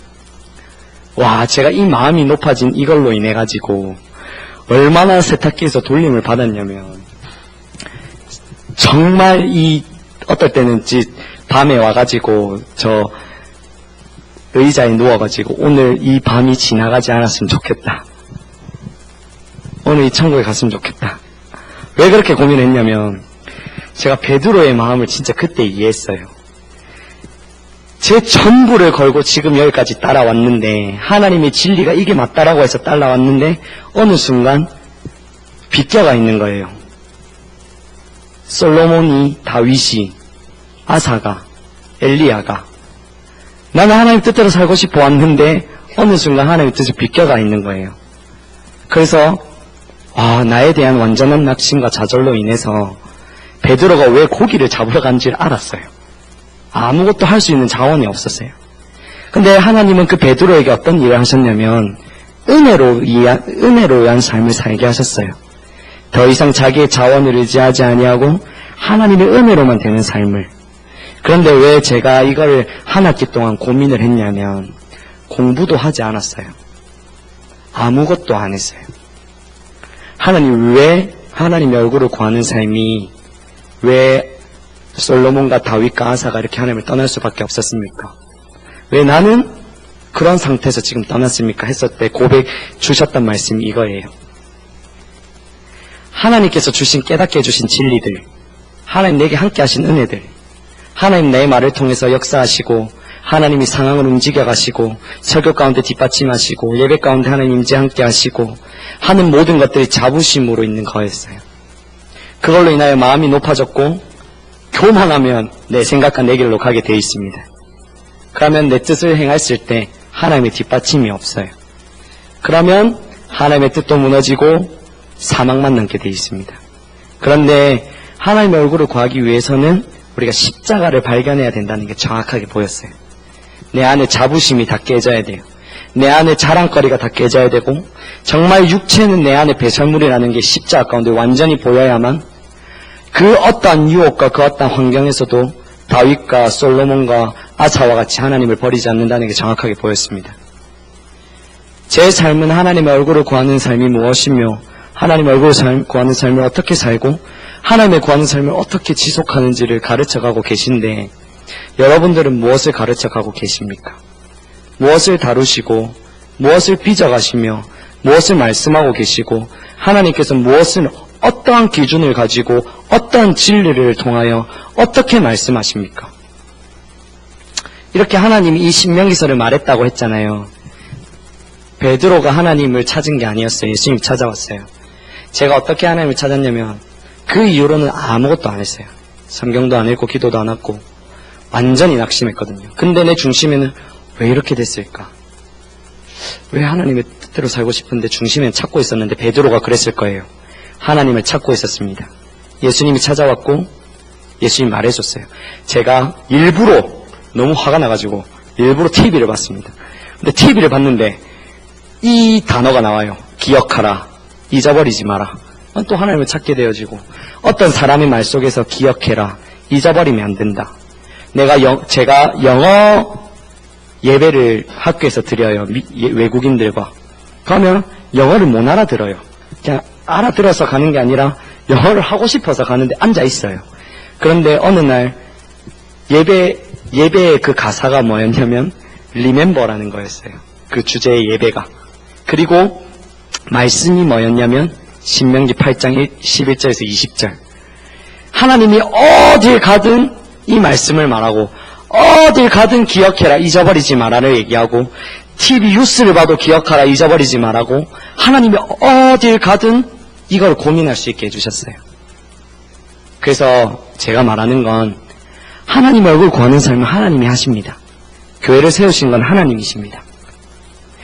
와, 제가 이 마음이 높아진 이걸로 인해 가지고 얼마나 세탁기에서 돌림을 받았냐면 정말 어떨 때는 밤에 와가지고 저 의자에 누워가지고 오늘 이 밤이 지나가지 않았으면 좋겠다. 오늘 이 천국에 갔으면 좋겠다. 왜 그렇게 고민했냐면 제가 베드로의 마음을 진짜 그때 이해했어요. 제 전부를 걸고 지금 여기까지 따라왔는데, 하나님의 진리가 이게 맞다라고 해서 따라왔는데 어느 순간 빗겨가 있는 거예요. 솔로몬이, 다윗이, 아사가, 엘리야가 나는 하나님 뜻대로 살고 싶어 왔는데 어느 순간 하나님의 뜻에 빗겨가 있는 거예요. 그래서 나에 대한 완전한 낙심과 좌절로 인해서 베드로가 왜 고기를 잡으러 간지를 알았어요. 아무것도 할 수 있는 자원이 없었어요. 근데 하나님은 그 베드로에게 어떤 일을 하셨냐면 은혜로 위한 삶을 살게 하셨어요. 더 이상 자기의 자원을 의지하지 아니하고 하나님의 은혜로만 되는 삶을. 그런데 왜 제가 이거를 한 학기 동안 고민을 했냐면 공부도 하지 않았어요. 아무것도 안 했어요. 하나님 왜 하나님의 얼굴을 구하는 삶이 왜 솔로몬과 다윗과 아사가 이렇게 하나님을 떠날 수밖에 없었습니까? 왜 나는 그런 상태에서 지금 떠났습니까? 했을 때 고백 주셨던 말씀이 이거예요. 하나님께서 주신 깨닫게 해주신 진리들, 하나님 내게 함께 하신 은혜들, 하나님 내 말을 통해서 역사하시고 하나님이 상황을 움직여 가시고 설교 가운데 뒷받침하시고 예배 가운데 하나님 임재 함께 하시고 하는 모든 것들이 자부심으로 있는 거였어요. 그걸로 인하여 마음이 높아졌고 교만하면 내 생각과 내 길로 가게 되어 있습니다. 그러면 내 뜻을 행했을 때 하나님의 뒷받침이 없어요. 그러면 하나님의 뜻도 무너지고 사망만 남게 되어 있습니다. 그런데 하나님의 얼굴을 구하기 위해서는 우리가 십자가를 발견해야 된다는 게 정확하게 보였어요. 내 안에 자부심이 다 깨져야 돼요. 내 안에 자랑거리가 다 깨져야 되고 정말 육체는 내 안에 배설물이라는 게 십자가 가운데 완전히 보여야만 그 어떠한 유혹과 그 어떠한 환경에서도 다윗과 솔로몬과 아사와 같이 하나님을 버리지 않는다는 게 정확하게 보였습니다. 제 삶은 하나님의 얼굴을 구하는 삶이 무엇이며 하나님의 얼굴을 구하는 삶을 어떻게 살고 하나님의 구하는 삶을 어떻게 지속하는지를 가르쳐가고 계신데 여러분들은 무엇을 가르쳐가고 계십니까? 무엇을 다루시고 무엇을 빚어가시며 무엇을 말씀하고 계시고 하나님께서 무엇을 어떠한 기준을 가지고 어떠한 진리를 통하여 어떻게 말씀하십니까? 이렇게 하나님이 이 신명기서를 말했다고 했잖아요. 베드로가 하나님을 찾은 게 아니었어요. 예수님이 찾아왔어요. 제가 어떻게 하나님을 찾았냐면 그 이후로는 아무것도 안 했어요. 성경도 안 읽고 기도도 안 했고 완전히 낙심했거든요. 근데 내 중심에는 왜 이렇게 됐을까? 왜 하나님의 뜻대로 살고 싶은데 중심에는 찾고 있었는데 베드로가 그랬을 거예요. 하나님을 찾고 있었습니다. 예수님이 찾아왔고 예수님이 말해줬어요. 제가 일부러 너무 화가 나가지고 일부러 TV를 봤습니다. 근데 TV를 봤는데 이 단어가 나와요. 기억하라. 잊어버리지 마라. 또 하나님을 찾게 되어지고 어떤 사람의 말 속에서 기억해라. 잊어버리면 안 된다. 제가 영어 예배를 학교에서 드려요. 외국인들과. 그러면 영어를 못 알아들어요. 그냥 알아들어서 가는 게 아니라 영어를 하고 싶어서 가는데 앉아 있어요. 그런데 어느 날 예배의 그 가사가 뭐였냐면 Remember라는 거였어요. 그 주제의 예배가. 그리고 말씀이 뭐였냐면 신명기 8장 11절에서 20절. 하나님이 어딜 가든 이 말씀을 말하고 어딜 가든 기억해라 잊어버리지 마라를 얘기하고 TV 뉴스를 봐도 기억하라 잊어버리지 마라고 하나님이 어딜 가든 이걸 고민할 수 있게 해주셨어요. 그래서 제가 말하는 건 하나님의 얼굴 구하는 삶은 하나님이 하십니다. 교회를 세우신 건 하나님이십니다.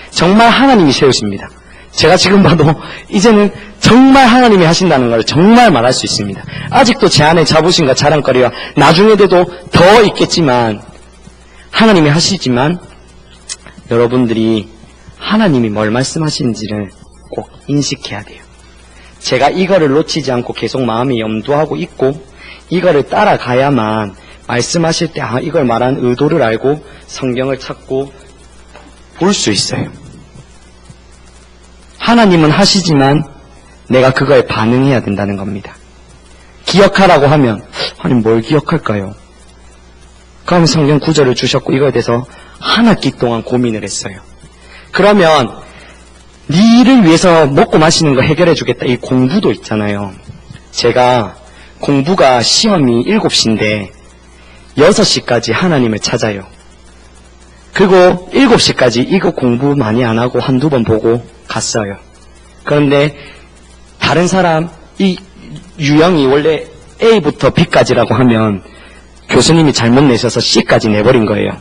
정말 하나님이 세우십니다. 제가 지금 봐도 이제는 정말 하나님이 하신다는 걸 정말 말할 수 있습니다. 아직도 제 안에 자부심과 자랑거리가 나중에 돼도 더 있겠지만 하나님이 하시지만 여러분들이 하나님이 뭘 말씀하시는지를 꼭 인식해야 돼요. 제가 이거를 놓치지 않고 계속 마음에 염두하고 있고 이거를 따라가야만 말씀하실 때 이걸 말한 의도를 알고 성경을 찾고 볼 수 있어요. 하나님은 하시지만 내가 그거에 반응해야 된다는 겁니다. 기억하라고 하면 하나님 뭘 기억할까요? 그럼 성경 구절을 주셨고 이거에 대해서 한 학기 동안 고민을 했어요. 그러면 니를 위해서 먹고 마시는 거 해결해 주겠다. 이 공부도 있잖아요. 제가 공부가 시험이 7시인데 6시까지 하나님을 찾아요. 그리고 7시까지 이거 공부 많이 안 하고 한두 번 보고 갔어요. 그런데 다른 사람, 이 유형이 원래 A부터 B까지라고 하면 교수님이 잘못 내셔서 C까지 내버린 거예요.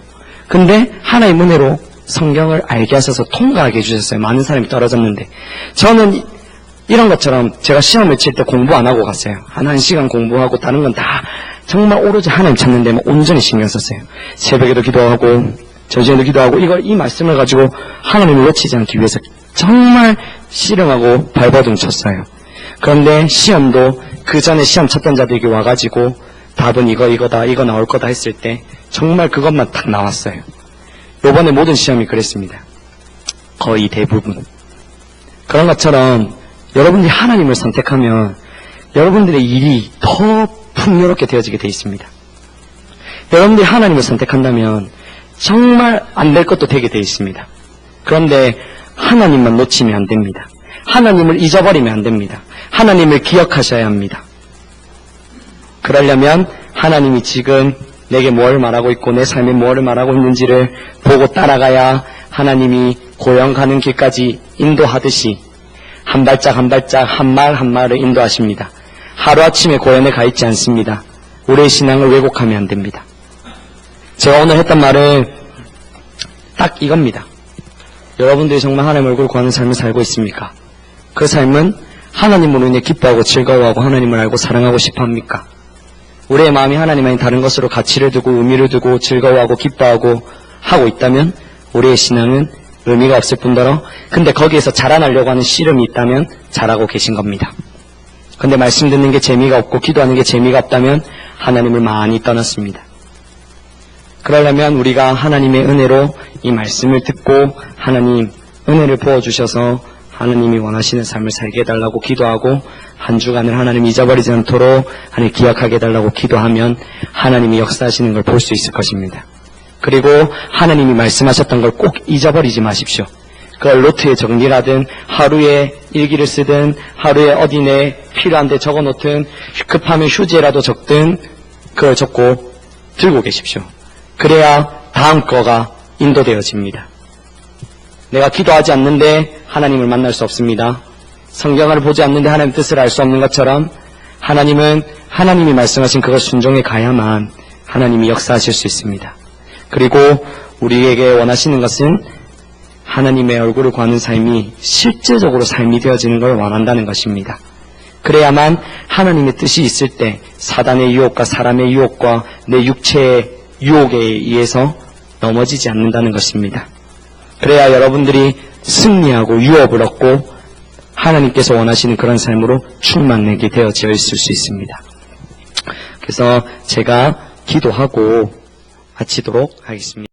근데 하나의 은혜로 성경을 알게 하셔서 통과하게 해주셨어요. 많은 사람이 떨어졌는데. 저는 이런 것처럼 제가 시험을 칠 때 공부 안 하고 갔어요. 한 시간 공부하고 다른 건 다 정말 오로지 하나님 찾는 데만 온전히 신경 썼어요. 새벽에도 기도하고 저녁에도 기도하고 이 말씀을 가지고 하나님을 놓치지 않기 위해서 정말 씨름하고 발버둥 쳤어요. 그런데 시험도 그 전에 시험 쳤던 자들에게 와가지고 답은 이거다 이거 나올 거다 했을 때 정말 그것만 딱 나왔어요. 요번에 모든 시험이 그랬습니다. 거의 대부분. 그런 것처럼 여러분들이 하나님을 선택하면 여러분들의 일이 더 풍요롭게 되어지게 되어 있습니다. 여러분들이 하나님을 선택한다면 정말 안 될 것도 되게 되어 있습니다. 그런데 하나님만 놓치면 안 됩니다. 하나님을 잊어버리면 안 됩니다. 하나님을 기억하셔야 합니다. 그러려면 하나님이 지금 내게 뭘 말하고 있고 내 삶에 뭘 말하고 있는지를 보고 따라가야 하나님이 고영 가는 길까지 인도하듯이 한 발짝 한 발짝 한 말 한 말을 인도하십니다. 하루아침에 고연에 가 있지 않습니다. 우리의 신앙을 왜곡하면 안 됩니다. 제가 오늘 했던 말은 딱 이겁니다. 여러분들이 정말 하나님 얼굴을 구하는 삶을 살고 있습니까? 그 삶은 하나님으로 인해 기뻐하고 즐거워하고 하나님을 알고 사랑하고 싶어 합니까? 우리의 마음이 하나님 아닌 다른 것으로 가치를 두고 의미를 두고 즐거워하고 기뻐하고 하고 있다면 우리의 신앙은 의미가 없을 뿐더러 근데 거기에서 자라나려고 하는 씨름이 있다면 잘하고 계신 겁니다. 근데 말씀 듣는 게 재미가 없고 기도하는 게 재미가 없다면 하나님을 많이 떠났습니다. 그러려면 우리가 하나님의 은혜로 이 말씀을 듣고 하나님 은혜를 부어주셔서 하나님이 원하시는 삶을 살게 해달라고 기도하고 한 주간을 하나님 잊어버리지 않도록 하나님 기억하게 해달라고 기도하면 하나님이 역사하시는 걸 볼 수 있을 것입니다. 그리고 하나님이 말씀하셨던 걸 꼭 잊어버리지 마십시오. 그걸 노트에 정리하든 하루에 일기를 쓰든 하루에 어디 내 필요한데 적어놓든 급하면 휴지에라도 적든 그걸 적고 들고 계십시오. 그래야 다음 거가 인도되어집니다. 내가 기도하지 않는데 하나님을 만날 수 없습니다. 성경을 보지 않는데 하나님의 뜻을 알 수 없는 것처럼 하나님은 하나님이 말씀하신 그걸 순종해 가야만 하나님이 역사하실 수 있습니다. 그리고 우리에게 원하시는 것은 하나님의 얼굴을 구하는 삶이 실제적으로 삶이 되어지는 걸 원한다는 것입니다. 그래야만 하나님의 뜻이 있을 때 사단의 유혹과 사람의 유혹과 내 육체의 유혹에 의해서 넘어지지 않는다는 것입니다. 그래야 여러분들이 승리하고 유업을 얻고 하나님께서 원하시는 그런 삶으로 충만하게 되어져 있을 수 있습니다. 그래서 제가 기도하고 마치도록 하겠습니다.